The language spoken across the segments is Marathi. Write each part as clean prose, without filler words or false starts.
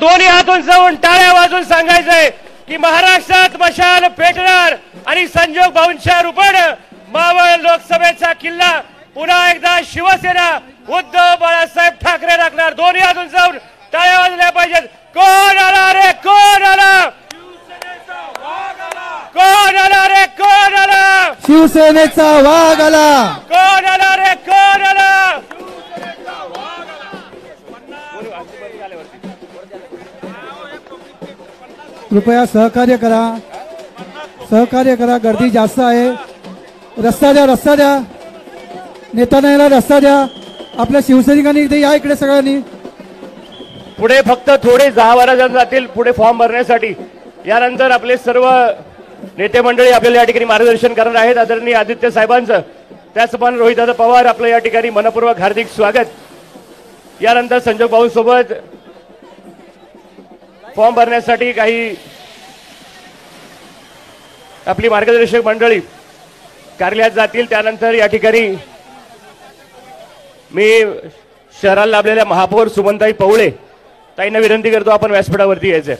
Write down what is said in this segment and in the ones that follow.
दोन्ही हातून जाऊन टाळ्या वाजून सांगायचंय की महाराष्ट्रात मशाल पेटणार आणि संजोग भाऊंच्या रूपानं मावळ लोकसभेचा किल्ला पुन्हा एकदा शिवसेना उद्धव बाळासाहेब ठाकरे राखणार। दोन्ही हातून जाऊन टाळ्या वाजल्या पाहिजेत। कोण आला रे कोण आला? कोण आला रे कोण आला? शिवसेनेचा वाघ आला। कोण आला रे कोण आला? कृपया सहकार्य करा, सहकार्य करा, गर्दी जास्त आहे। रस्ता द्या, रस्ता द्या, नेत्यांना यायला रस्ता द्या। आपल्या शिवसैनिकांनी इथे या, इकडे सगळ्यांनी पुढे फक्त थोडे 10-12 जण जातील पुढे फॉर्म भरण्यासाठी। यानंतर आपले सर्व नेते मंडळी आपल्याला या ठिकाणी मार्गदर्शन करणार आहेत। आदरणीय आदित्य साहेबांचं, त्याचप्रमाणे रोहितदादा पवार आपलं या ठिकाणी मनपूर्वक हार्दिक स्वागत। यानंतर संजोग भाऊ सोबत फॉर्म भरण्यासाठी काही आपली मार्गदर्शक मंडळी कार्यालयात जातील। त्यानंतर या ठिकाणी मी शहराला लाभलेल्या महापौर सुमनताई पवळे ताईंना विनंती करतो आपण व्यासपीठावरती यायचंय।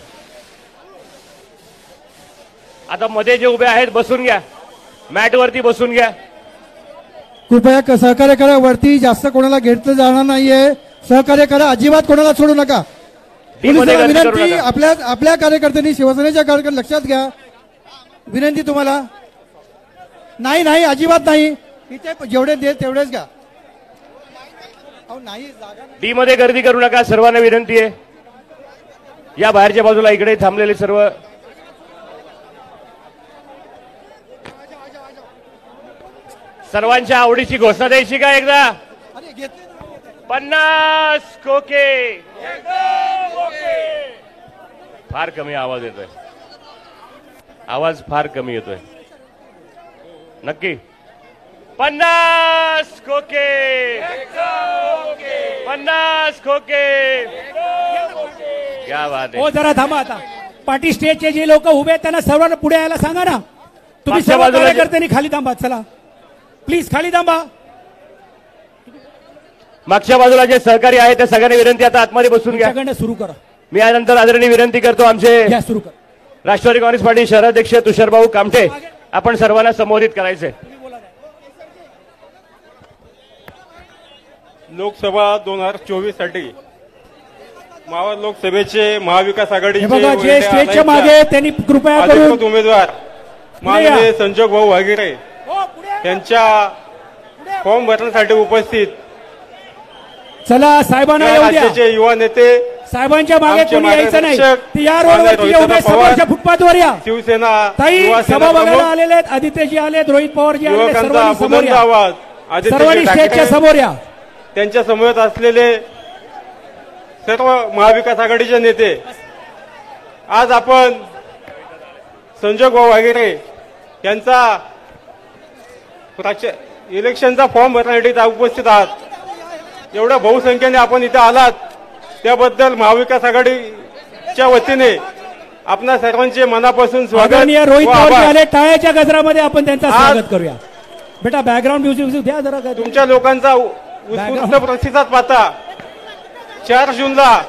आता मध्ये जे उभे आहेत बसून घ्या, मॅट वरती बसून घ्या। कृपया सहकार्य करा, वरती जास्त कोणाला घेतलं जाणार नाहीये। सहकार्य करा, अजिबात कोणाला सोडू नका। विनंती आपल्या कार्यकर्त्यांनी, शिवसेनेच्या कार्यकर्त्यांनी लक्षात घ्या, विनंती तुम्हाला। नाही नाही, अजिबात नाही, इथे जेवढे दे तेवढेच घ्या। डी मध्ये गर्दी करू नका, सर्वांना विनंती आहे। या बाहेरच्या बाजूला इकडे थांबलेले सर्व सर्वांच्या आवडीची घोषणा द्यायची का एकदा? 50 खोके। फार कमी आवाज येतोय, आवाज फार कमी येतोय। नक्की 50 खोके, 50 खोके। क्या बात आहे। हो, जरा थांबा आता। पार्टी स्टेजचे जे लोक उभे आहेत त्यांना सर्वांना पुढे यायला सांगा ना। तुम्ही सर्व कार्यकर्त्यांनी खाली थांबा, चला प्लीज खाली थांबा। मागच्या बाजूला जे सहकारी आहेत त्या सगळ्यांनी विनंती, आता आतमध्ये बसून घ्या। सुरू करा। मी यानंतर आदरणीय विनंती करतो आमचे सुरू कर राष्ट्रवादी काँग्रेस पार्टी शहराध्यक्ष तुषारभाऊ कामठे, आपण सर्वांना संबोधित करायचे। लोकसभा 2024 साठी मावळ लोकसभेचे महाविकास आघाडीचे स्टेजच्या मागे त्यांनी कृपया करून उमेदवार माननीय संजोग भाऊ वाघेरे यांच्या फॉर्म भरण्यासाठी उपस्थित चला साहेबांना येऊ द्या। युवा नेते साहेबांच्या मागे कोणी यायचं नाही, या रोडवरती उभे समोरच्या फुटपाथवर या। शिवसेना ताई सभा बघायला आलेले आहेत, आदित्यजी आलेत, रोहित पवारजी आले, सर्वांनी समोर या, सर्वांनी स्टेजच्या समोर या। त्यांच्या समोर असलेले सर्व महाविकास आघाडीचे नेते, आज आपण संजोग भाऊ वाघेरे यांचा इलेक्शनचा फॉर्म भरण्यासाठी उपस्थित आहात। एवढ्या बहुसंख्येने आपण इथे आलात त्याबद्दल महाविकास आघाडीच्या वतीने आपणा सर्वांचे मनापासून स्वागत। रोहित पवार आले, टाळ्याच्या गजरामध्ये आपण त्यांचं स्वागत करूया। बेटा बॅकग्राऊंड म्युझिक द्या जरा। तुमच्या लोकांचा उत्स्फूर्त प्रतिसाद पाहता 4 जूनला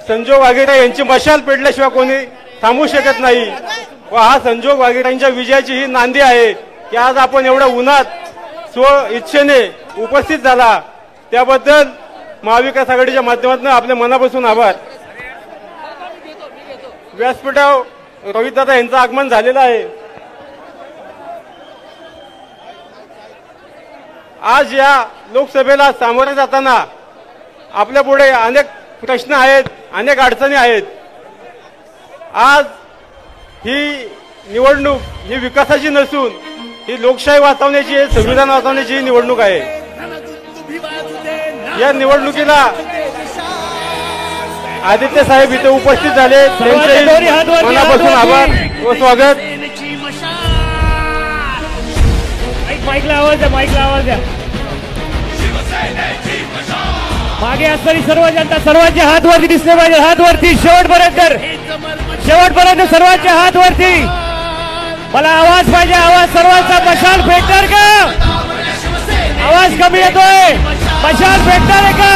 संजोग वाघेरे यांची मशाल पेटल्याशिवाय कोणी थांबू शकत नाही व हा संजोग वाघेरेंच्या विजयाची ही नांदी आहे की आज आपण एवढ्या उन्हात स्व इच्छेने उपस्थित झाला, त्याबद्दल महाविकास आघाडीच्या माध्यमातून आपल्या मनापासून आभार। व्यासपीठावर रोहितदादा यांचं आगमन झालेलं आहे। आज या लोकसभेला सामोरे जाताना आपल्या पुढे अनेक प्रश्न आहेत, अनेक अडचणी आहेत। आज ही निवडणूक ही विकासाची नसून ही लोकशाही वाचवण्याची, संविधान वाचवण्याची निवडणूक आहे। या निवडणुकीला आदित्य साहेब इथे उपस्थित झाले, त्यांचे मनापासून आभार व स्वागत। माईकला आवाज द्या, माईकला आवाज द्या। मागे असणारी सर्व जनता, सर्वांचे हात वरती दिसले पाहिजे, हात वरती शेवटपर्यंत, शेवटपर्यंत सर्वांचे हात वरती। मला आवाज पाहिजे, आवाज सर्वांचा। मशाल पेटणार का? आवाज कमी येतोय, मशाल पेटणार आहे का?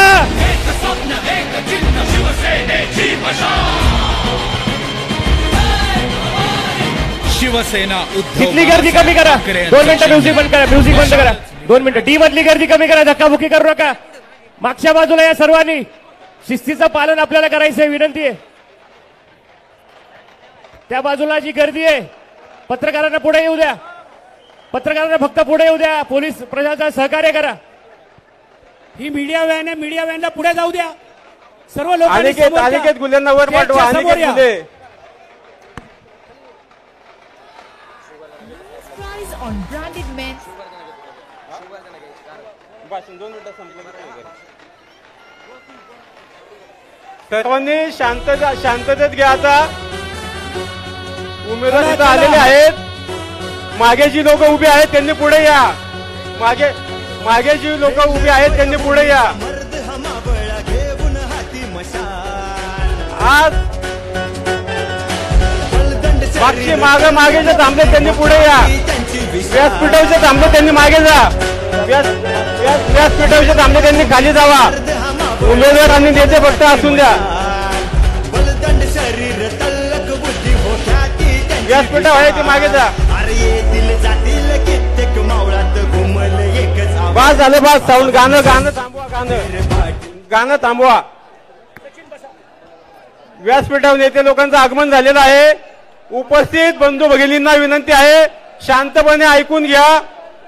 शिवसेना उद्धव तिथली गर्दी कमी करा. ठाकरे 2 मिनिटं म्युझिक बंद करा. म्युझिक बंद करा. 2 मिनिटं. डी मधली गर्दी कमी करा. धक्काबुक्की करू नका. मागच्या बाजूला या सर्वांनी शिस्तीचं पालन आपल्याला करायचंय. विनंती आहे. त्या बाजूला जी गर्दी आहे पत्रकारांना पुढे येऊ द्या. पत्रकारांना फक्त पुढे येऊ द्या. पोलीस प्रशासन सहकार्य करा. ही मीडिया व्हॅन आहे. मीडिया व्हॅनला पुढे जाऊ द्या. सर्व लोक अनिकेत गुलेंना वर पाठवा. अनिकेत गुले. Price on branded men's. सर्वांनी शांततेत घ्या. आता उमेदवार इथं आलेले आहेत. मागे जी लोक उभी आहेत त्यांनी पुढे या. मागे जी लोक उभी आहेत त्यांनी पुढे या. आज मागे जे थांबले त्यांनी पुढे या. व्यासपीठावरचे थांबले त्यांनी मागे जा. व्यासपीठावरचे थांबले त्यांनी खाली जावा. उमेदवार आणि नेते फक्त असून द्या. व्यासपीठा आहे ते मागे जा. बास झालं. बास साऊंड. गाणं थांबवा. गाणं थांबवा. व्यासपीठावर नेते लोकांचं आगमन झालेलं आहे. उपस्थित बंधू भगिनींना विनंती आहे शांतपणे ऐकून घ्या.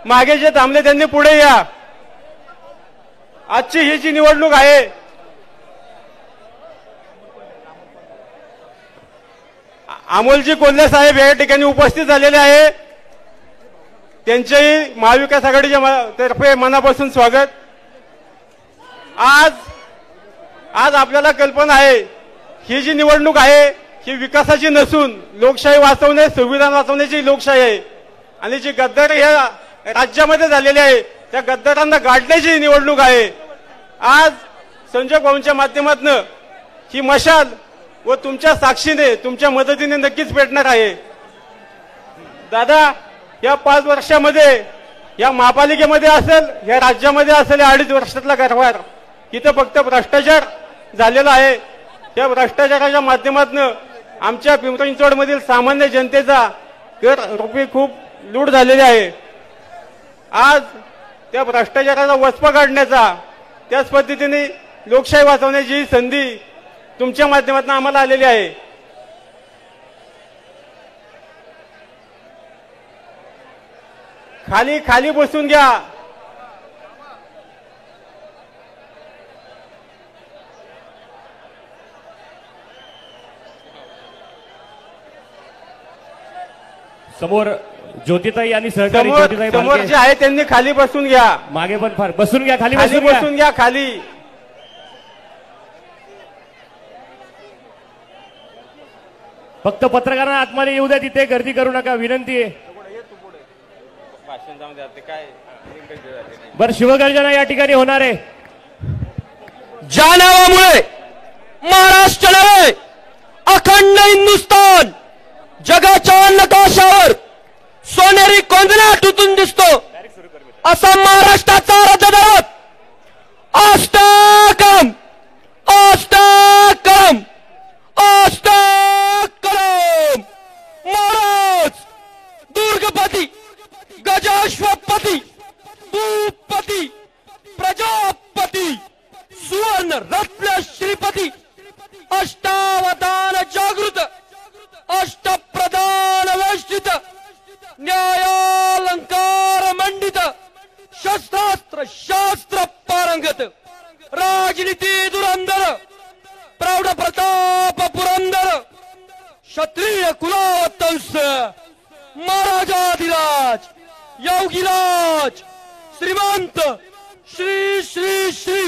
मागे जे थांबले त्यांनी पुढे या. आजची ही जी निवडणूक आहे अमोलजी कोल्हे साहेब या ठिकाणी उपस्थित झालेले आहे. त्यांचेही महाविकास आघाडीच्या तर्फे मनापासून स्वागत. आज आपल्याला कल्पना आहे ही जी निवडणूक आहे ही विकासाची नसून लोकशाही वाचवणे, संविधान वाचवण्याची लोकशाही आहे. आणि जी गद्दारी ह्या राज्यामध्ये झालेली आहे त्या गद्दारांना गाडण्याची निवडणूक आहे. आज संजय भाऊंच्या माध्यमातून ही मशाल व तुमच्या साक्षीने तुमच्या मदतीने नक्कीच पेटणार आहे. दादा, या 5 वर्षामध्ये या महापालिकेमध्ये असेल, या राज्यामध्ये असेल, या 2.5 वर्षातला कारभार इथं फक्त भ्रष्टाचार झालेला आहे. या भ्रष्टाचाराच्या माध्यमातून आमच्या पिंपरी चिंचवडमधील सामान्य जनतेचा कर रुपये खूप लूट झालेली आहे. आज त्या भ्रष्टाचाराचा वचपा काढण्याचा, त्याच पद्धतीने लोकशाही वाचवण्याची ही संधी तुमच्या माध्यमातून आम्हाला आलेली आहे. खाली बसून घ्या. समोर ज्योतिताई आणि सहकारी ज्योतिताई समोर भालके जे आहे त्यांनी खाली बसून घ्या. मागे पण फार बसून घ्या. खाली बसून घ्या. खाली फक्त पत्रकारांना आतमध्ये येऊ द्या. तिथे गर्दी करू नका. विनंती आहे. बरं, शिवगर्जना या ठिकाणी होणार आहे. ज्या नावामुळे महाराष्ट्र नव्हे अखंड हिंदुस्थान जगाच्या नकाशावर सोनेरी कोंदणा तुटून दिसतो असा महाराष्ट्राचा रथदरथ अष्टकम अष्टकम अष्टकम महाराज दुर्गपती गजाश्वपती भूपती प्रजापती सुवर्ण रत्न श्रीपती अष्टावधान जागृत अष्टप्रधान वेष्टित न्यायालंकार मंडित शस्त्रास्त्र शास्त्र पारंगत राजनीती धुरंधर प्रौढ प्रताप पुरंदर क्षत्रिय कुलावतंस महाराजाधिराज योगीराज श्रीमंत श्री श्री श्री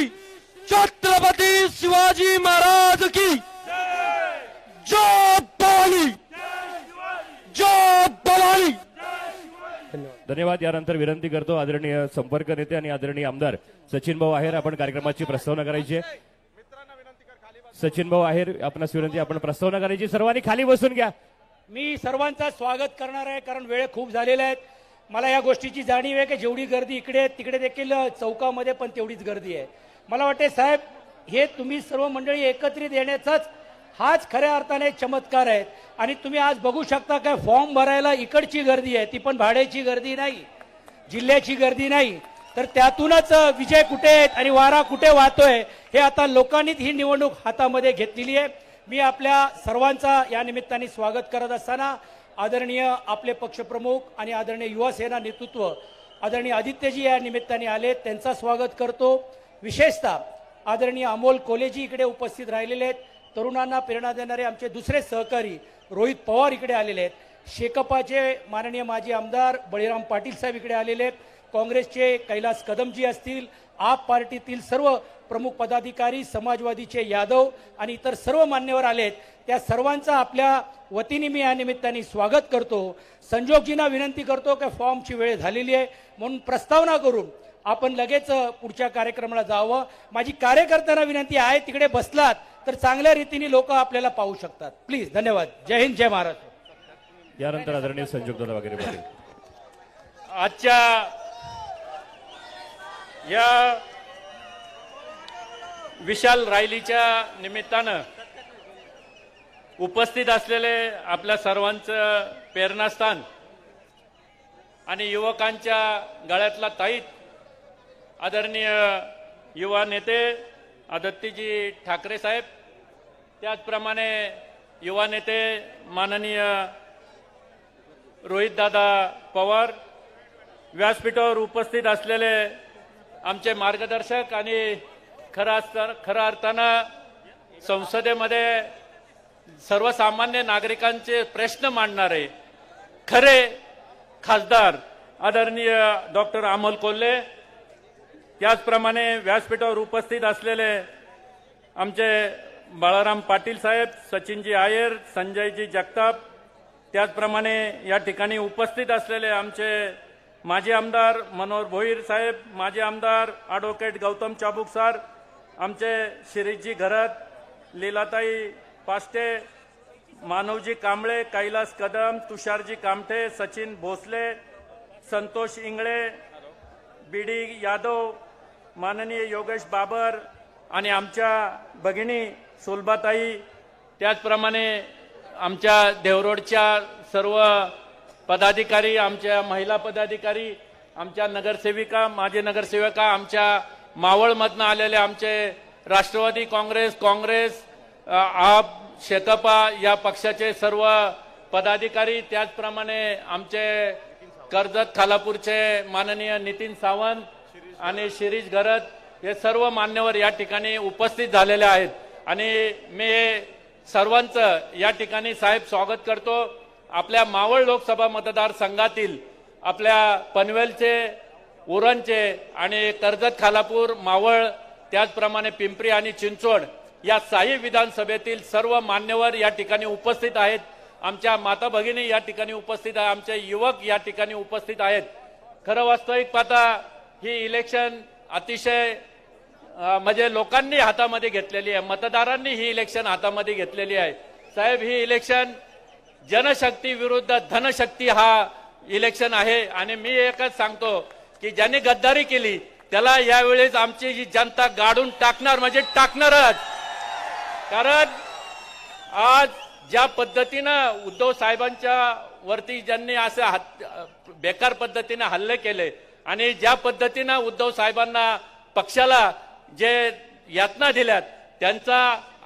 छत्रपती शिवाजी महाराज की जय भवानी जय भवानी. धन्यवाद. यानंतर विनंती करतो आदरणीय संपर्क नेते आणि आदरणीय आमदार सचिन भाऊ आहेर आपण कार्यक्रमाची प्रस्तावना करायची आहे. सचिन भाऊ आहेर आपणास विनंती, आपण प्रस्तावना करायची. सर्वांनी खाली बसून घ्या. मी सर्वांचा स्वागत करणार आहे कारण वेळ खूप झालेला आहे. मला या गोष्टीची जाणीव आहे की जेवढी गर्दी इकडे तिकडे देखील चौकामध्ये पण तेवढीच गर्दी आहे. मला वाटते साहेब, हे तुम्ही सर्व मंडळी एकत्रित येण्याचाच हाच खऱ्या अर्थाने चमत्कार आहे. आणि तुम्ही आज बघू शकता काय फॉर्म भरायला इकडची गर्दी आहे, ती पण भाड्याची गर्दी नाही, जिल्ह्याची गर्दी नाही. तर त्यातूनच विजय कुठे आहेत आणि वारा कुठे वाहतोय हे आता लोकांनीच ही निवडणूक हातामध्ये घेतलेली आहे. मी आपल्या सर्वांचा या निमित्ताने स्वागत करत असताना आदरणीय आपले पक्षप्रमुख आणि आदरणीय युवासेना नेतृत्व आदरणीय आदित्यजी या निमित्ताने आले, त्यांचा स्वागत करतो. विशेषतः आदरणीय अमोल कोलेजी इकडे उपस्थित राहिलेले आहेत. तरुणांना प्रेरणा देणारे आमचे दुसरे सहकारी रोहित पवार इकडे आलेले आहेत. शेकापाचे माननीय माजी आमदार बळीराम पाटील साहेब इकडे आलेले आहेत. काँग्रेसचे कैलास कदमजी असतील, आप पार्टीतील सर्व प्रमुख पदाधिकारी, समाजवादीचे यादव आणि इतर सर्व मान्यवर आलेत. त्या सर्वांचा आपल्या वतीने मी या निमित्ताने स्वागत करतो. संजोगजींना विनंती करतो की फॉर्मची वेळ झालेली आहे म्हणून प्रस्तावना करून आपण लगेच पुढच्या कार्यक्रमाला जावं. माझी कार्यकर्त्यांना विनंती आहे, तिकडे बसलात तर चांगल्या रीतीने लोक आपल्याला पाहू शकतात. प्लीज. धन्यवाद. जय हिंद, जय महाराष्ट्र. यानंतर आदरणीय संजोग दादा वगैरे बोलतील. आजच्या या विशाल रॅलीच्या निमित्तानं उपस्थित असलेले आपल्या सर्वांचं प्रेरणास्थान आणि युवकांच्या गळ्यातला ताईत आदरणीय युवा नेते आदित्यजी ठाकरे साहेब, त्याचप्रमाणे युवा नेते माननीय रोहितदादा पवार, व्यासपीठावर उपस्थित असलेले आमचे मार्गदर्शक आणि खऱ्या अर्थानं संसदेमध्ये सर्वसामान्य नागरिकांचे प्रश्न मांडणारे खरे खासदार आदरणीय डॉक्टर अमोल कोल्हे, त्याचप्रमाणे व्यासपीठावर उपस्थित असलेले आमचे बाळाराम पाटील साहेब, सचिनजी आयर, संजयजी जगताप, त्याचप्रमाणे या ठिकाणी उपस्थित असलेले आमचे माजी आमदार मनोहर भोईर साहेब, माजी आमदार ॲडव्होकेट गौतम चाबुक सर, आमचे शिरीषजी घरत, लीलाताई पास्टे, मानवजी कांबळे, कैलास कदम, तुषारजी कामठे, सचिन भोसले, संतोष इंगळे, बीडी यादव, माननीय योगेश बाबर आणि आमच्या भगिनी सुलभाताई, त्याचप्रमाणे आमच्या देवरोडच्या सर्व पदाधिकारी, आमच्या महिला पदाधिकारी, आमच्या नगरसेविका, माजी नगरसेविका, आमच्या मावळमधनं आलेले आमचे राष्ट्रवादी काँग्रेस, आप, शेकापा या पक्षाचे सर्व पदाधिकारी, त्याचप्रमाणे आमचे कर्जत खालापूरचे माननीय नितीन सावंत आणि शिरीष घरत, हे सर्व मान्यवर या ठिकाणी उपस्थित झालेले आहेत. आणि मी सर्वांचं या ठिकाणी साहेब स्वागत करतो. आपल्या मावळ लोकसभा मतदारसंघातील आपल्या पनवेलचे, उरणचे आणि कर्जत खालापूर, मावळ, त्याचप्रमाणे पिंपरी आणि चिंचवड या 6 विधानसभेतील सर्व मान्यवर या ठिकाणी उपस्थित आहेत. आमच्या माता भगिनी या ठिकाणी उपस्थित आहे, आमचे युवक या ठिकाणी उपस्थित आहेत. खरं वास्तविक पाहता ही इलेक्शन अतिशय म्हणजे लोकांनी हातामध्ये घेतलेली आहे, मतदारांनी ही इलेक्शन हातामध्ये घेतलेली आहे. साहेब, ही इलेक्शन जनशक्ती विरुद्ध धनशक्ती हा इलेक्शन आहे. आणि मी एकच सांगतो की ज्यांनी गद्दारी केली त्याला यावेळेस आमची ही जनता गाडून टाकणार म्हणजे टाकणारच. कारण आज ज्या पद्धतीनं उद्धव साहेबांच्या वरती ज्यांनी असं बेकार पद्धतीने हल्ले केले आणि ज्या पद्धतीनं उद्धव साहेबांना पक्षाला जे यातना दिल्यात त्यांचा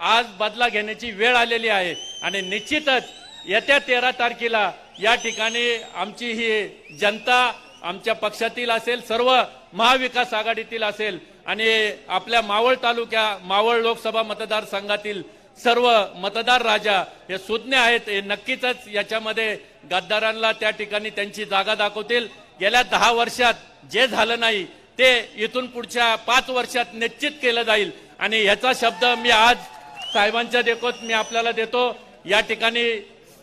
आज बदला घेण्याची वेळ आलेली आहे. आणि निश्चितच येत्या 13 तारखेला या ठिकाणी आमची ही जनता आमच्या पक्षातील असेल, सर्व महाविकास आघाडीतील असेल आणि आपल्या मावळ लोकसभा मतदारसंघातील सर्व मतदार राजा हे सुज्ञ आहेत. हे नक्कीच याच्यामध्ये गद्दारांना त्या ठिकाणी त्यांची जागा दाखवतील. गेल्या 10 वर्षात जे झालं नाही ते इथून पुढच्या 5 वर्षात निश्चित केलं जाईल. आणि ह्याचा शब्द मी आज साहेबांच्या देखोत मी आपल्याला देतो. या ठिकाणी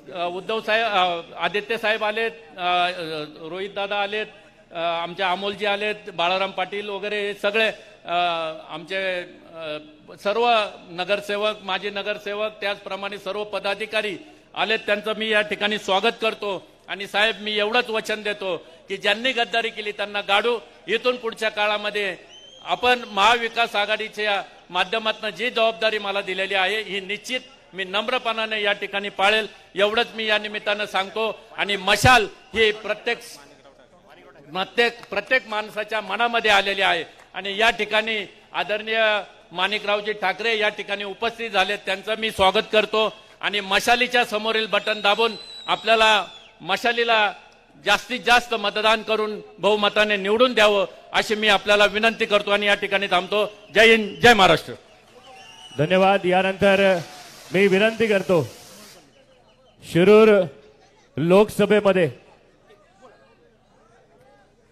उद्धव साहेब, आदित्य साहेब आलेत, रोहित दादा आलेत, आमचे अमोलजी आलेत, बाळाराम पाटील वगैरे हे सगळे आमचे सर्व नगरसेवक, माजी नगरसेवक, त्याचप्रमाणे सर्व पदाधिकारी आलेत. त्यांचं मी या ठिकाणी स्वागत करतो. आणि साहेब, मी एवढंच वचन देतो की ज्यांनी गद्दारी केली त्यांना गाडू. इथून पुढच्या काळामध्ये आपण महाविकास आघाडीच्या माध्यमातून जी जबाबदारी मला दिलेली आहे ही निश्चित मी नम्रपणाने या ठिकाणी पाळेल, एवढंच मी या निमित्तानं सांगतो. आणि मशाल ही प्रत्येक माणसाच्या मनामध्ये आलेली आहे. आणि या ठिकाणी आदरणीय माणिकरावजी ठाकरे या ठिकाणी उपस्थित झाले, त्यांचं मी स्वागत करतो. आणि मशालीच्या समोरील बटन दाबून आपल्याला मशालीला जास्तीत जास्त मतदान करून बहुमताने निवडून द्यावं अशी मी आपल्याला विनंती करतो आणि या ठिकाणी थांबतो. जय हिंद, जय महाराष्ट्र. धन्यवाद. यानंतर मी विनंती करतो शिरूर लोकसभेमध्ये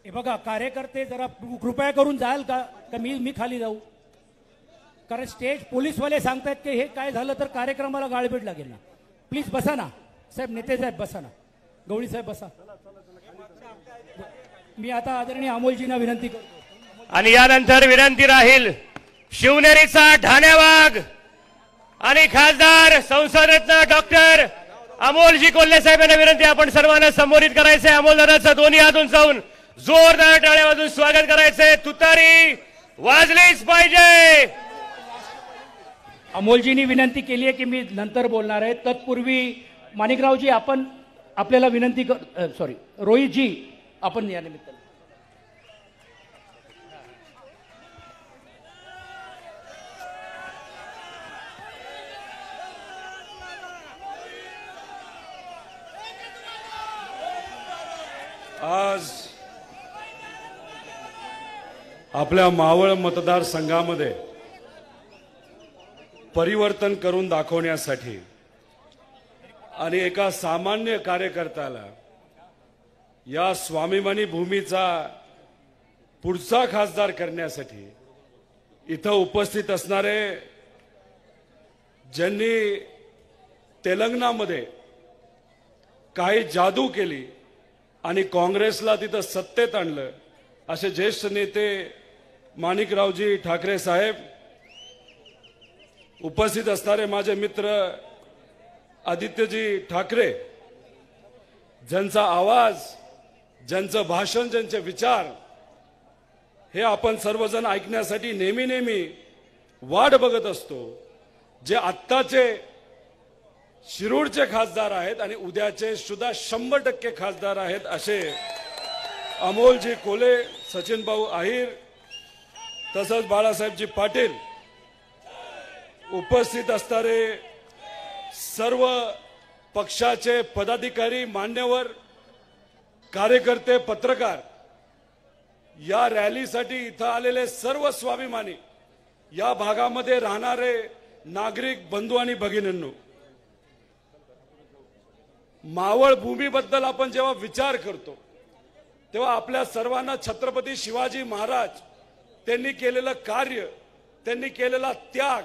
हे बघा, कार्यकर्ते जरा कृपया करून जाल का मी खाली जाऊ, कारण स्टेज पोलीसवाले सांगतात की हे काय झालं तर कार्यक्रमाला गाळबीड लागेल ना. प्लीज बसा ना साहेब, नेते साहेब बसा ना, गवळी साहेब बसा. मी आता आदरणीय अमोलजींना विनंती करतो. आणि यानंतर विनंती राहील शिवनेरीचा ठाण्यावाग आणि खासदार संसदरत्न डॉक्टर अमोलजी कोल्हे साहेब यांना विनंती, आपण सर्वांना संबोधित करायचंय. अमोल दादाचं दोन्ही हातून जाऊन जोरदार टाळ्या वाजून स्वागत करायचंय. तुतारी वाजलीच पाहिजे. अमोलजींनी विनंती केली आहे की मी नंतर बोलणार आहे. तत्पूर्वी माणिकरावजी आपण आपल्याला विनंती सॉरी रोहितजी आपण या निमित्ताने आज आपल्या मावळ मतदारसंघामध्ये परिवर्तन करून दाखवण्यासाठी आणि एका सामान्य कार्यकर्त्याला या स्वाभिमानी भूमीचा पुढचा खासदार करण्यासाठी इथं उपस्थित असणारे, ज्यांनी तेलंगणामध्ये काही जादू केली आणि काँग्रेसला तिथं सत्तेत आणलं, असे ज्येष्ठ नेते माणिकरावजी ठाकरे साहेब, उपस्थित असणारे माझे मित्र आदित्यजी ठाकरे, ज्यांचा आवाज, ज्यांचं भाषण, ज्यांचे विचार हे आपण सर्वजण ऐकण्यासाठी नेहमी वाट बघत असतो, जे आत्ताचे शिरूरचे खासदार आहेत आणि उद्याचे सुद्धा 100% खासदार आहेत, असे अमोलजी कोल्हे, सचिन भाऊ आहिर, तसंच बाळासाहेबजी पाटील, उपस्थित असणारे सर्व पक्षाचे पदाधिकारी, मान्यवर, कार्यकर्ते, पत्रकार, या रॅलीसाठी इथं आलेले सर्व स्वाभिमानी, या भागामध्ये राहणारे नागरिक बंधू आणि भगिनींनो, मावळ भूमीबद्दल आपण जेव्हा विचार करतो तेव्हा आपल्या सर्वांना छत्रपती शिवाजी महाराज त्यांनी केलेलं कार्य, त्यांनी केलेला त्याग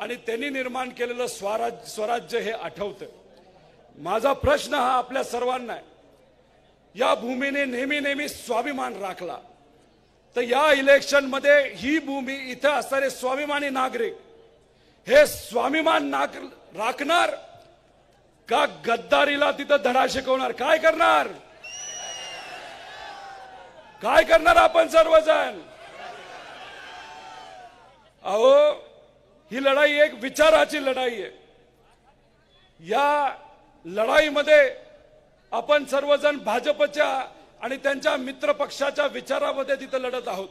आणि त्यांनी निर्माण केलेलं स्वराज्य हे आठवतं. माझा प्रश्न हा आपल्या सर्वांना आहे, या भूमीने नेहमी स्वाभिमान राखला, तर या इलेक्शन मध्ये ही भूमी, इथं असणारे स्वाभिमानी नागरिक हे स्वाभिमान राखणार का गद्दारीला तिथं धडा शिकवणार? काय करणार? काय करणार आपण सर्वजण? अहो, ही लढाई एक विचाराची लढाई आहे. या लढाईमध्ये आपण सर्वजण भाजपच्या आणि त्यांच्या मित्र पक्षाच्या विचारामध्ये तिथं लढत आहोत.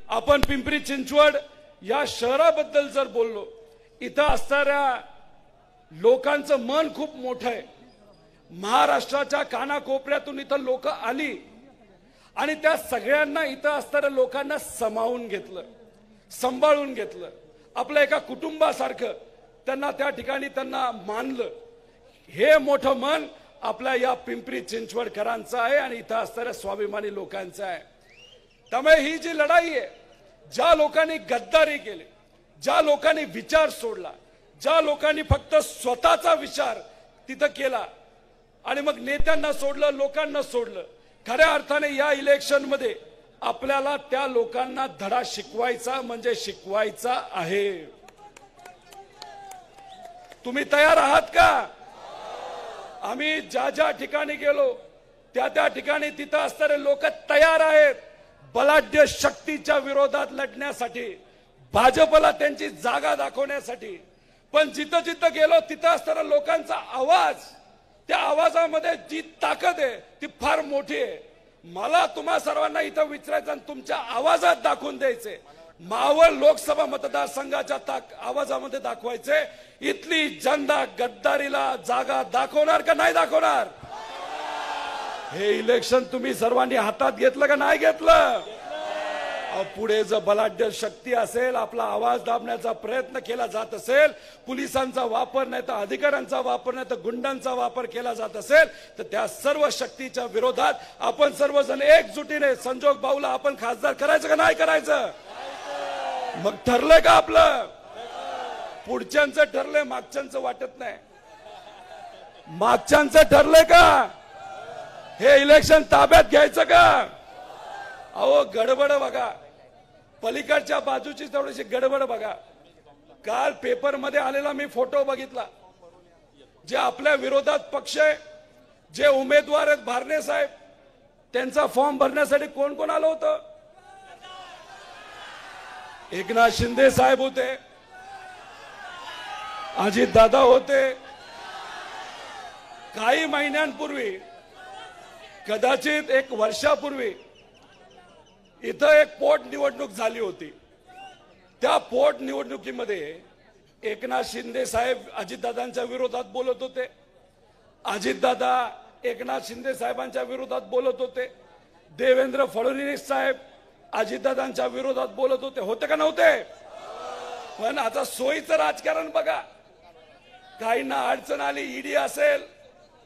आपण पिंपरी चिंचवड या शहराबद्दल जर बोललो, इथं असणाऱ्या लोकांचं मन खूप मोठं आहे. महाराष्ट्राच्या कानाकोपऱ्यातून इथं लोक आली आणि त्या सगळ्यांना, इथं असणाऱ्या लोकांना सामावून घेतलं, सांभाळून घेतलं, आपल्या एका कुटुंबासारखं त्यांना त्या ठिकाणी त्यांना मानलं. हे मोठं मन आपल्या या पिंपरी चिंचवडकरांचं आहे आणि इथं असणाऱ्या स्वाभिमानी लोकांचं आहे. त्यामुळे ही जी लढाई आहे, ज्या लोकांनी गद्दारी केली, ज्या लोकांनी विचार सोडला, ज्या लोकांनी फक्त स्वतःचा विचार तिथं केला आणि मग नेत्यांना सोडलं, लोकांना सोडलं, खऱ्या अर्थाने या इलेक्शन मध्ये आपल्याला त्या लोकांना धडा शिकवायचा म्हणजे शिकवायचा आहे. तुम्ही तयार आहात का? आम्ही ज्या ठिकाणी गेलो त्या ठिकाणी तिथं असणारे लोक तयार आहेत बलाढ्य शक्तीच्या विरोधात लढण्यासाठी, भाजपला त्यांची जागा दाखवण्यासाठी, पण जिथं जिथं गेलो तिथं असताना लोकांचा आवाज, त्या आवाजामध्ये जी ताकद आहे ती फार मोठी आहे. मला तुम्हा सर्वांना इथं विचारायचं आणि तुमच्या आवाजात दाखवून द्यायचे, मावळ लोकसभा मतदारसंघाच्या आवाजामध्ये दाखवायचे, इथली जनता गद्दारीला जागा दाखवणार का नाही दाखवणार? हे इलेक्शन तुम्ही सर्वांनी हातात घेतलं का नाही घेतलं? पुढे जर बलाढ्य शक्ती असेल, आपला आवाज दाबण्याचा प्रयत्न केला जात असेल, पोलिसांचा वापर नाही तर अधिकाऱ्यांचा वापर नाही तर गुंडांचा वापर केला जात असेल, तर त्या सर्व शक्तीच्या विरोधात आपण सर्वजण एकजुटीने संजोग भाऊला आपण खासदार करायचं का नाही करायचं? मग ठरलंय का आपलं? पुढच्यांचं ठरलंय, मागच्यांचं वाटत नाही. मागच्यांचं ठरलंय का हे इलेक्शन ताब्यात घ्यायचं का? अहो गडबड बघा, पलीकडच्या बाजूची थोडीशी गडबड बघा. काल पेपर मध्ये आलेला मी फोटो बघितला, जे आपल्या विरोधात पक्ष आहे, जे उमेदवार आहेत भारणे साहेब, त्यांचा फॉर्म भरण्यासाठी कोण कोण आलं होतं? एकनाथ शिंदे साहेब होते, अजित दादा होते. काही महिन्यांपूर्वी, कदाचित 1 वर्षापूर्वी इथं एक पोट निवडणूक झाली होती. त्या पोट निवडणुकीमध्ये एकनाथ शिंदे साहेब अजितदादांच्या विरोधात बोलत होते, अजितदादा एकनाथ शिंदे साहेबांच्या विरोधात बोलत होते, देवेंद्र फडणवीस साहेब अजितदादांच्या विरोधात बोलत होते. होते का नव्हते? पण आता सोयीचं राजकारण बघा. काहींना अडचण आली, ईडी असेल,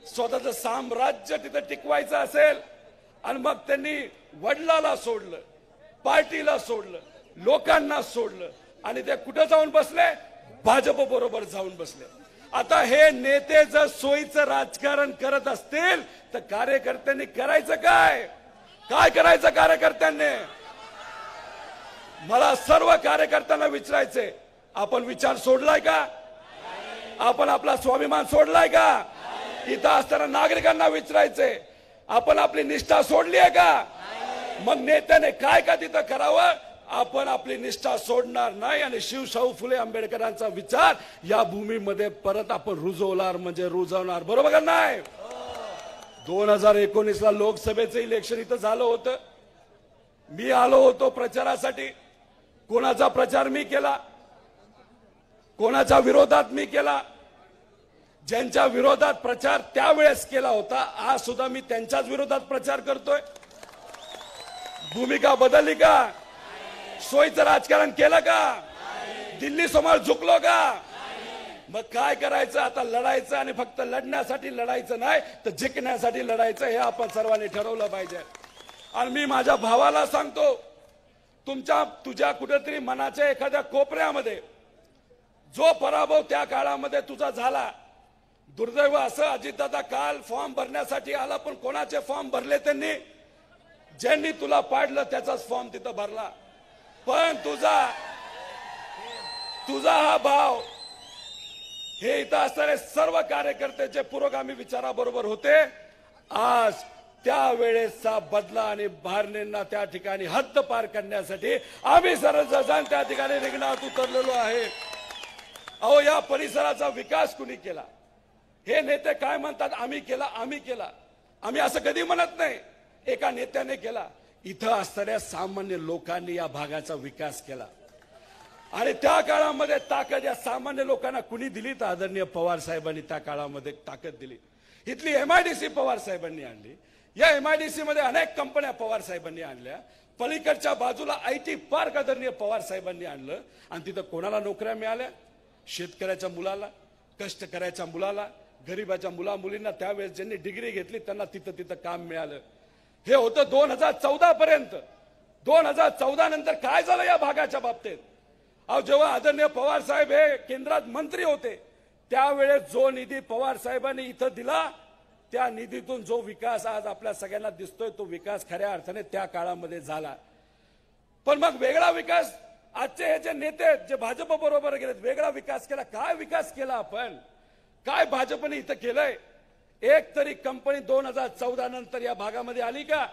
स्वतःचं साम्राज्य तिथं टिकवायचं असेल, आणि मग त्यांनी वडिलाला सोडलं, पार्टीला सोडलं, लोकांना सोडलं, आणि ते कुठं जाऊन बसले? भाजप बरोबर जाऊन बसले. आता हे नेते जर सोयीचं राजकारण करत असतील तर कार्यकर्त्यांनी करायचं काय? काय करायचं कार्यकर्त्यांनी? मला सर्व कार्यकर्त्यांना विचारायचंय, आपण विचार सोडलाय का? आपण आपला स्वाभिमान सोडलाय का? इथं असताना नागरिकांना विचारायचंय, आपण आपली निष्ठा सोडली आहे का? मग नेत्याने काय का तिथं करावं? आपण आपली निष्ठा सोडणार नाही आणि शिवशाहू फुले आंबेडकरांचा विचार या भूमीमध्ये परत आपण रुजवणार, म्हणजे रुजवणार. बरोबर का नाही? 2019ला लोकसभेचं इलेक्शन इथं झालं होतं. मी आलो होतो प्रचारासाठी. कोणाचा प्रचार मी केला, कोणाच्या विरोधात मी केला? ज्यांच्या विरोधात प्रचार त्यावेळेस केला होता, आज सुद्धा मी त्यांच्याच विरोधात प्रचार करतोय. भूमिका बदलली का? सोयीचं राजकारण केलं का? दिल्ली समोर झुकलो का? मग काय करायचं आता? लढायचं, आणि फक्त लढण्यासाठी लढायचं नाही तर जिंकण्यासाठी लढायचं, हे आपण सर्वांनी ठरवलं पाहिजे. आणि मी माझ्या भावाला सांगतो, तुझ्या कुठेतरी मनाच्या एखाद्या कोपऱ्यामध्ये जो पराभव त्या काळामध्ये तुझा झाला, दुर्दैव असं अजितदादा काल फॉर्म भरण्यासाठी आला, पण कोणाचे फॉर्म भरले? त्यांनी, ज्यांनी तुला पाडलं त्याचाच फॉर्म तिथं भरला. पण तुझा हा भाव, हे इथं असणारे सर्व कार्यकर्ते जे पुरोगामी विचाराबरोबर होते, आज त्यावेळेसचा बदला आणि भारणेंना त्या ठिकाणी हद्द पार करण्यासाठी आम्ही सर्वजण त्या ठिकाणी रिंगणात उतरलेलो आहे. अहो, या परिसराचा विकास कुणी केला? हे नेते काय म्हणतात? आम्ही केला, आम्ही केला. आम्ही असं कधी म्हणत नाही, एका नेत्याने केला. इथं असणाऱ्या सामान्य लोकांनी या भागाचा विकास केला, आणि त्या काळामध्ये ताकद या सामान्य लोकांना कुणी दिली? तर आदरणीय पवार साहेबांनी त्या काळामध्ये ताकद दिली. इथली MIDC पवार साहेबांनी आणली. या MIDC मध्ये अनेक कंपन्या पवार साहेबांनी आणल्या. पलीकडच्या बाजूला IT पार्क आदरणीय पवार साहेबांनी आणलं, आणि तिथं कोणाला नोकऱ्या मिळाल्या? शेतकऱ्याच्या मुलाला, कष्टकऱ्याच्या मुलाला, गरीबाच्या मुला मुलींना त्यावेळेस ज्यांनी डिग्री घेतली त्यांना तिथं काम मिळालं. हे होतं 2014 पर्यंत. 2014 नंतर काय झालं या भागाच्या बाबतीत? अहो, जेव्हा आदरणीय पवार साहेब हे केंद्रात मंत्री होते, त्यावेळेस जो निधी पवार साहेबांनी इथं दिला, त्या निधीतून जो विकास आज आपल्या सगळ्यांना दिसतोय, तो विकास खऱ्या अर्थाने त्या काळामध्ये झाला. पण मग वेगळा विकास आजचे हे जे नेते आहेत, जे भाजप बरोबर गेलेत, वेगळा विकास केला. काय विकास केला आपण? काय भाजपने इथं केलंय? एक तरी कंपनी 2014 नंतर या भागामध्ये आली का?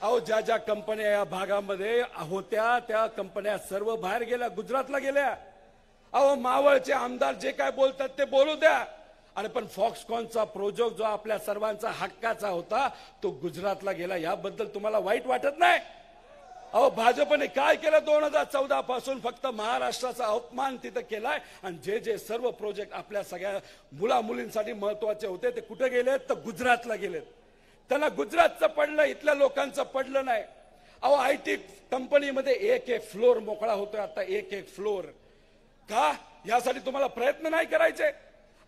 अहो, ज्या ज्या कंपन्या या भागामध्ये होत्या त्या कंपन्या सर्व बाहेर गेल्या, गुजरातला गेल्या. अहो मावळचे आमदार जे काय बोलतात ते बोलू द्या. आणि पण फॉक्सकॉनचा प्रोजेक्ट जो आपल्या सर्वांचा हक्काचा होता तो गुजरातला गेला, याबद्दल तुम्हाला वाईट वाटत नाही? अहो भाजपने काय केलं 2014 पासून? फक्त महाराष्ट्राचा अपमान तिथं केलाय. आणि जे जे सर्व प्रोजेक्ट आपल्या सगळ्या मुला मुलींसाठी महत्वाचे होते ते कुठे गेलेत? तर गुजरातला गेलेत. त्यांना गुजरातचं पडलं, इथल्या लोकांचं पडलं नाही. अहो IT कंपनीमध्ये एक फ्लोर मोकळा होतोय आता, एक फ्लोर. का? यासाठी तुम्हाला प्रयत्न नाही करायचे?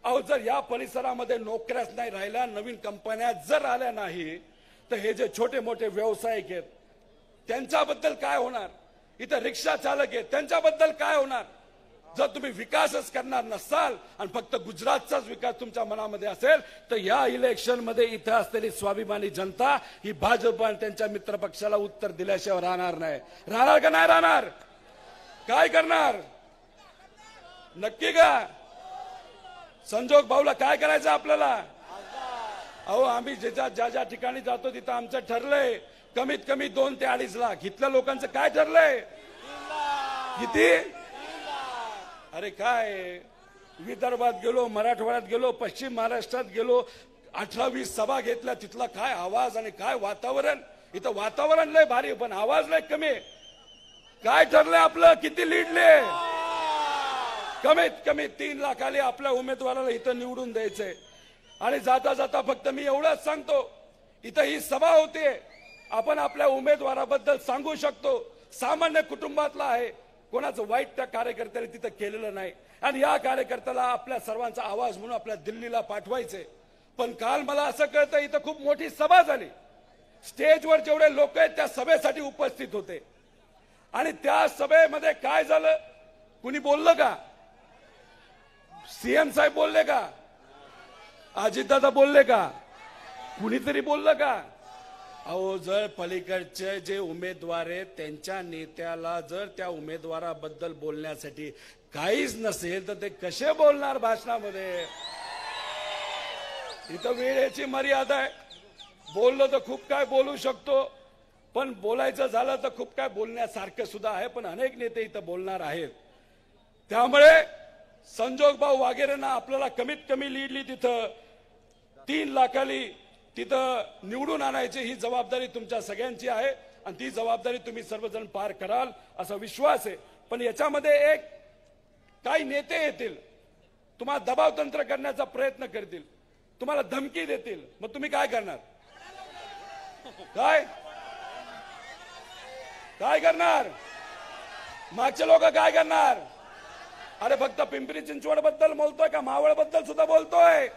अहो जर या परिसरामध्ये नोकऱ्याच नाही राहिल्या, नवीन कंपन्या जर आल्या नाही, तर हे जे छोटे मोठे व्यावसायिक आहेत त्यांच्याबद्दल काय होणार? इथं रिक्षा चालक आहेत त्यांच्याबद्दल काय होणार? जर तुम्ही विकासच करणार नसाल आणि फक्त गुजरातचाच विकास तुमच्या मनामध्ये असेल, तर या इलेक्शन मध्ये इथं असलेली स्वाभिमानी जनता ही भाजप आणि त्यांच्या मित्र पक्षाला उत्तर दिल्याशिवाय राहणार नाही. राहणार का नाही राहणार? काय करणार नक्की का? संजोग भाऊला काय करायचं आपल्याला? अहो आम्ही ज्या ज्या ठिकाणी जातो तिथं आमचं ठरलंय कमीत कमी 2 ते 2.5 लाख. इथल्या लोकांचं काय ठरलंय? किती? अरे काय, विदर्भात गेलो, मराठवाड्यात गेलो, पश्चिम महाराष्ट्रात गेलो, 18-20 सभा घेतल्या. तिथला काय आवाज आणि काय वातावरण. इथं वातावरण लय भारी पण आवाज लय कमी. काय ठरलंय आपलं? किती लीडले? कमीत कमी 3 लाखाली आपल्या उमेदवाराला इथं निवडून द्यायचंय. आणि जाता जाता फक्त मी एवढंच सांगतो, इथं ही सभा होते, आपण आपल्या उमेदवाराबद्दल सांगू शकतो. सामान्य कुटुंबातला आहे, कोणाचं वाईट त्या कार्यकर्त्याने तिथं केलेलं नाही. आणि या कार्यकर्त्याला आपल्या सर्वांचा आवाज म्हणून आपल्या दिल्लीला पाठवायचे. पण काल मला असं कळतं इथं खूप मोठी सभा झाली. स्टेजवर जेवढे लोक आहेत त्या सभेसाठी उपस्थित होते. आणि त्या सभेमध्ये काय झालं? कुणी बोललं का? सीएम साहेब बोलले का? अजितदादा बोलले का? कुणीतरी बोललं का? अहो जर पलीकडचे जे उमेदवार आहेत त्यांच्या नेत्याला जर त्या उमेदवाराबद्दल बोलण्यासाठी काहीच नसेल तर ते कसे बोलणार भाषणामध्ये? इथं वेळेची मर्यादा आहे. बोललो तर खूप काय बोलू शकतो, पण बोलायचं झालं तर खूप काय बोलण्यासारखं सुद्धा आहे. पण अनेक नेते इथं बोलणार आहेत. त्यामुळे संजोग भाऊ वागेरेंना आपल्याला कमीत कमी लीडली तिथं 3 लाखाली तिथं निवडून आणायची ही जबाबदारी तुमच्या सगळ्यांची आहे. आणि ती जबाबदारी तुम्ही सर्वजण पार कराल असा विश्वास आहे. पण याच्यामध्ये एक काही नेते येतील, तुम्हाला दबाव तंत्र करण्याचा प्रयत्न करतील, तुम्हाला धमकी देतील. मग तुम्ही काय करणार? काय करणार? मागचे लोक काय करणार? अरे फक्त पिंपरी चिंचवड बद्दल बोलतोय का? मावळ बद्दल सुद्धा बोलतोय?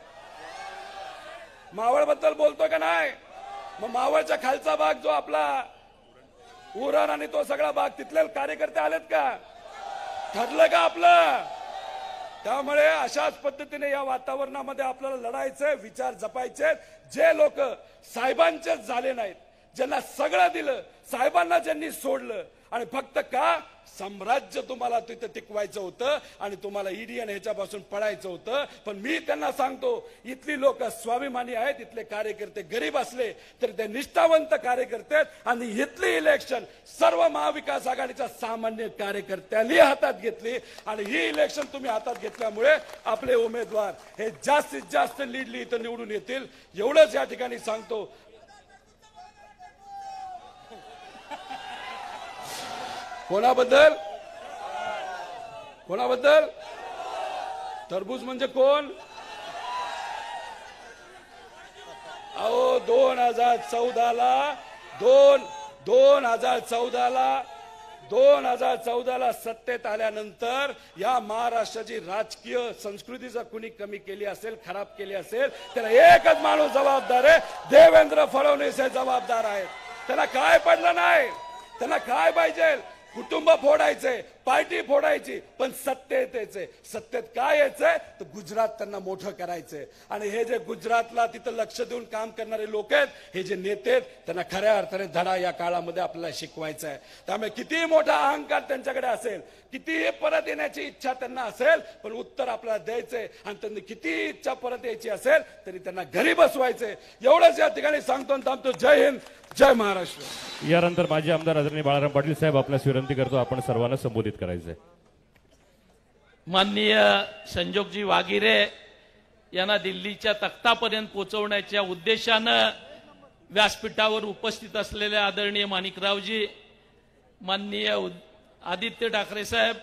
मावळ बद्दल बोलतोय का नाही? मग मावळच्या खालचा भाग जो आपला उरण आणि तो सगळा भाग, तिथले कार्यकर्ते आलेत का? ठरलं का आपलं? त्यामुळे अशाच पद्धतीने या वातावरणामध्ये आपल्याला लढायचंय, विचार जपायचे. जे लोक साहेबांचेच झाले नाहीत, ज्यांना सगळं दिलं, साहेबांना ज्यांनी सोडलं आणि फक्त का साम्राज्य तुम्हाला तिथं टिकवायचं होतं आणि तुम्हाला ईडी आणि ह्याच्यापासून पळायचं होतं. पण मी त्यांना सांगतो, इथली लोक स्वाभिमानी आहेत, इथले कार्यकर्ते गरीब असले तर ते निष्ठावंत कार्यकर्ते आहेत. आणि इथली इलेक्शन सर्व महाविकास आघाडीच्या सामान्य कार्यकर्त्यांनी हातात घेतली. आणि ही इलेक्शन तुम्ही हातात घेतल्यामुळे आपले उमेदवार हे जास्तीत जास्त लीडली इथं निवडून येतील. एवढंच या ठिकाणी सांगतो. कोणाबद्दल? टरबूज म्हणजे कोण? अहो 2014ला सत्तेत आल्यानंतर या महाराष्ट्राची राजकीय संस्कृती जर कुणी कमी केली असेल, खराब केली असेल, त्याला एकच माणूस जबाबदार आहे, देवेंद्र फडणवीस हे जबाबदार आहेत. त्यांना काय पडलं नाही? त्यांना काय पाहिजे? कुटुंब फोडायचे, पार्टी फोडायची, पण सत्तेत यायचे. सत्तेत काय यायचंय? तर गुजरात त्यांना मोठं करायचंय. आणि हे जे गुजरातला तिथं लक्ष देऊन काम करणारे लोक आहेत, हे जे नेते आहेत, त्यांना खऱ्या अर्थाने धडा या काळामध्ये आपल्याला शिकवायचा आहे. त्यामुळे कितीही मोठा अहंकार त्यांच्याकडे असेल, कितीही परत येण्याची इच्छा त्यांना असेल, पण उत्तर आपल्याला द्यायचंय. आणि त्यांनी कितीही इच्छा परत यायची असेल तरी त्यांना घरी बसवायचंय. एवढंच या ठिकाणी सांगतो आणि थांबतो. जय हिंद, जय महाराष्ट्र. यानंतर माजी आमदार आदरणीय बाळाराम पाटील साहेब आपल्यास विनंती करतो, आपण सर्वांना संबोधित करायचंय. माननीय संजोगजी वागिरे यांना दिल्लीच्या तख्तापर्यंत पोहोचवण्याच्या उद्देशानं व्यासपीठावर उपस्थित असलेले आदरणीय माणिकरावजी, माननीय आदित्य ठाकरे साहेब,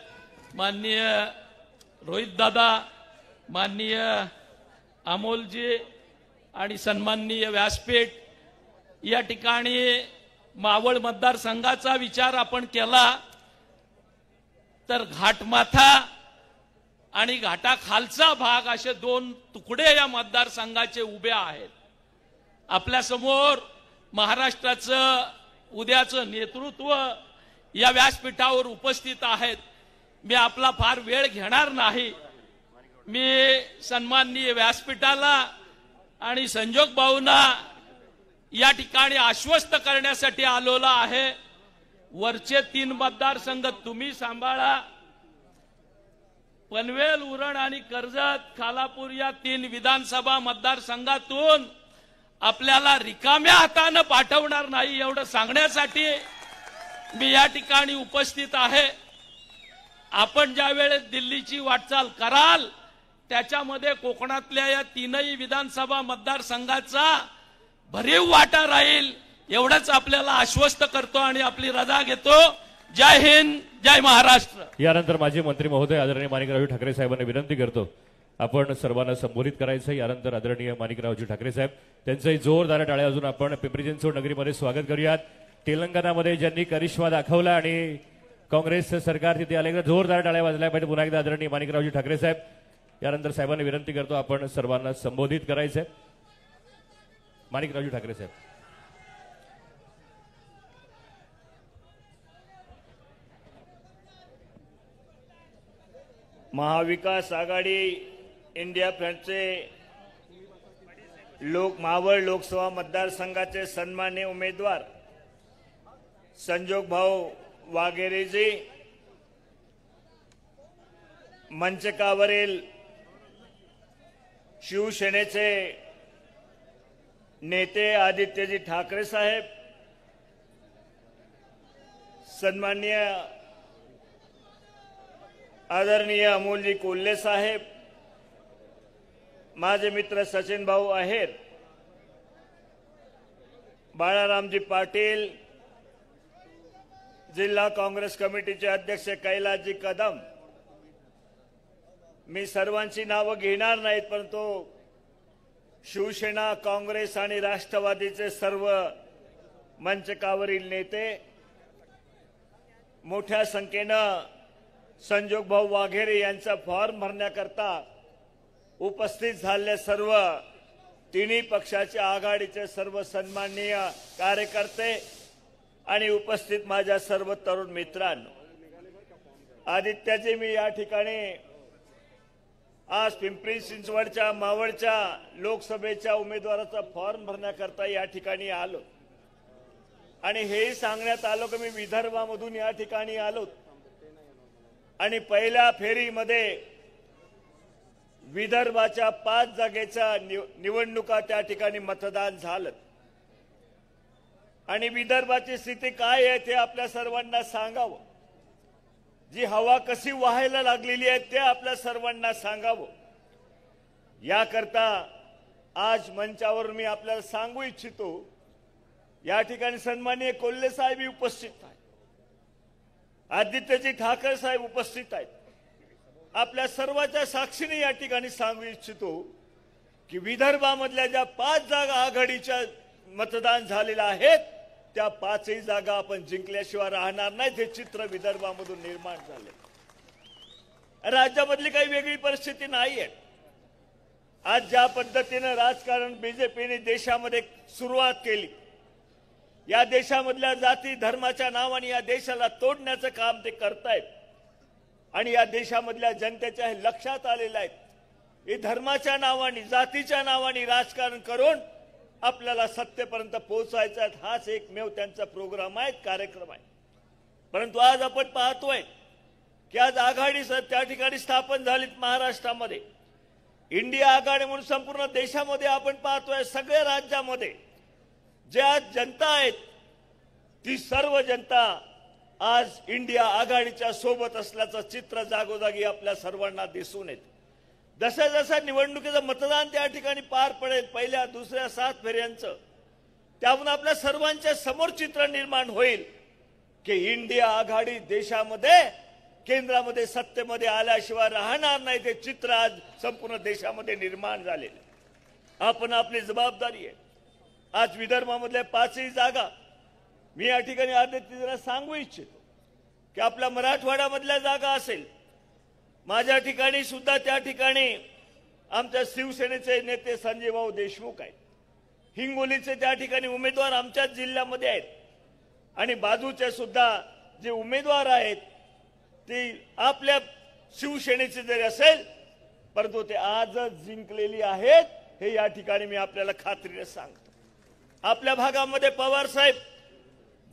माननीय रोहित दादा, माननीय अमोलजी आणि सन्माननीय व्यासपीठ, या ठिकाणी मावळ मतदारसंघाचा विचार आपण केला तर घाटमाथा आणि घाटाखालचा भाग असे दोन तुकडे या मतदारसंघाचे उभे आहेत. आपल्या समोर महाराष्ट्राचं उद्याचं नेतृत्व या व्यासपीठावर उपस्थित आहेत. मी आपला फार वेळ घेणार नाही. मी सन्माननीय व्यासपीठाला आणि संजोग भाऊंना या ठिकाणी आश्वस्त करण्यासाठी आलेलो आहे. वरचे 3 मतदारसंघ तुम्ही सांभाळा. पनवेल, उरण आणि कर्जत, खालापूर या 3 विधानसभा मतदारसंघातून आपल्याला रिकाम्या हातानं पाठवणार नाही एवढं सांगण्यासाठी मी या ठिकाणी उपस्थित आहे. आपण ज्या वेळेस दिल्लीची वाटचाल कराल त्याच्यामध्ये कोकणातल्या या 3ही विधानसभा मतदारसंघाचा भरीव वाटा राहील एवढंच आपल्याला आश्वस्त करतो आणि आपली रजा घेतो. जय हिंद, जय महाराष्ट्र. यानंतर माजी मंत्री महोदय आदरणीय माणिकरावजी ठाकरे साहेबांना विनंती करतो आपण सर्वांना संबोधित करायचं. यानंतर आदरणीय माणिकरावजी ठाकरे साहेब त्यांचंही जोरदार टाळ्या अजून आपण पिंपरी चिंचवड नगरीमध्ये स्वागत करूयात. तेलंगणामध्ये ज्यांनी करिश्मा दाखवला आणि काँग्रेस सरकार तिथे आले, जोरदार टाळ्या वाजल्या पाहिजे. पुन्हा एकदा आदरणीय माणिकरावजी ठाकरे साहेब. यानंतर साहेबांना विनंती करतो आपण सर्वांना संबोधित करायचंय. माणिकरावजी ठाकरे साहेब. महाविकास आघाडी इंडिया फ्रंटचे मावळ लोकसभा मतदारसंघाचे सन्माननीय उमेदवार संजोग भाऊ वागेरेजी, मंचकावरील शिवसेनेचे नेते आदित्यजी ठाकरे साहेब, सन्माननीय आदरणीय अमोलजी कोल्हे साहेब, माझे मित्र सचिन भाऊ आहेर, बाळारामजी पाटील, जिल्हा काँग्रेस कमिटीचे अध्यक्ष कैलासजी कदम. मी सर्वांची नावं घेणार नाहीत, परंतु शिवसेना, काँग्रेस आणि राष्ट्रवादीचे सर्व मंचकावरील नेते, मोठ्या संख्येनं संजोग भाऊ वाघेरे यांचा फॉर्म भरण्याकरता उपस्थित झालेले सर्व 3ही पक्षाच्या आघाडीचे सर्व सन्माननीय कार्यकर्ते आणि उपस्थित माझ्या सर्व तरुण मित्रांनो, आदित्यजी, मी या ठिकाणी आज पिंपरी चिंचवडच्या मावळच्या लोकसभेच्या उमेदवाराचा फॉर्म भरण्याकरता या ठिकाणी आलो आणि हेही सांगण्यात आलो की मी विदर्भामधून या ठिकाणी आलो आणि पहिल्या फेरीमध्ये विदर्भाच्या 5 जागेच्या निवडणुका त्या ठिकाणी मतदान झालं आणि विदर्भाची स्थिती काय आहे ते आपल्या सर्वांना सांगावं. जी हवा कशी वाहायला लागलेली आहे ते आपल्या सर्वांना सांगावं. याकरता आज मंचावर मी आपल्याला सांगू इच्छितो, या ठिकाणी सन्माननीय कोल्हे साहेब उपस्थित आहेत, आदित्यजी ठाकरे साहेब उपस्थित आहेत. आपल्या सर्वांच्या साक्षीने या ठिकाणी सांगू इच्छितो की विदर्भामधल्या ज्या 5 जागा आघाडीच्या मतदान झालेल्या आहेत त्या 5ही जागा आपण जिंकल्याशिवाय राहणार नाहीत. हे चित्र विदर्भामधून निर्माण झाले. राज्यामधली काही वेगळी परिस्थिती नाहीये. आज ज्या पद्धतीने राजकारण बीजेपीने देशामध्ये सुरुवात केली, या देशामधल्या जाती धर्माच्या नावाने या देशाला तोडण्याचं काम ते करतायत आणि या देशामधल्या जनतेच्या हे लक्षात आलेलं आहे हे धर्माच्या नावाने, जातीच्या नावाने राजकारण करून आपल्याला सत्तेपर्यंत पोहोचायचं आहे. हाच एकमेव त्यांचा प्रोग्राम आहे, कार्यक्रम आहे. परंतु आज आपण पाहतोय की आज आघाडी त्या ठिकाणी स्थापन झालीत महाराष्ट्रामध्ये. इंडिया आघाडी म्हणून संपूर्ण देशामध्ये आपण पाहतोय, सगळ्या राज्यामध्ये ज्या जनता आहेत ती सर्व जनता आज इंडिया आघाडीच्या सोबत असल्याचं चित्र जागोजागी आपल्या सर्वांना दिसून येते. जसं जसं निवडणुकीचं मतदान त्या ठिकाणी पार पडेल, पहिल्या दुसऱ्या 7 फेऱ्यांचं, त्यामुळे आपल्या सर्वांच्या समोर चित्र निर्माण होईल की इंडिया आघाडी देशामध्ये केंद्रामध्ये सत्तेमध्ये आल्याशिवाय राहणार नाही. ते चित्र आज संपूर्ण देशामध्ये निर्माण झालेले. आपण आपली जबाबदारी आहे. आज विदर्भामधल्या 5ही जागा मी या ठिकाणी आदित्यला सांगू इच्छितो की आपल्या मराठवाड्यामधल्या जागा असेल, माझ्या ठिकाणी सुद्धा त्या ठिकाणी आमच्या शिवसेनेचे नेते संजय भाऊ देशमुख आहेत. हिंगोलीचे त्या ठिकाणी उमेदवार आमच्याच जिल्ह्यामध्ये आहेत आणि बाजूचे सुद्धा जे उमेदवार आहेत ते आपल्या शिवसेनेचे जरी असेल परंतु ते आजच जिंकलेली आहेत, हे या ठिकाणी मी आपल्याला खात्रीने सांगतो. आपल्या भागामध्ये पवार साहेब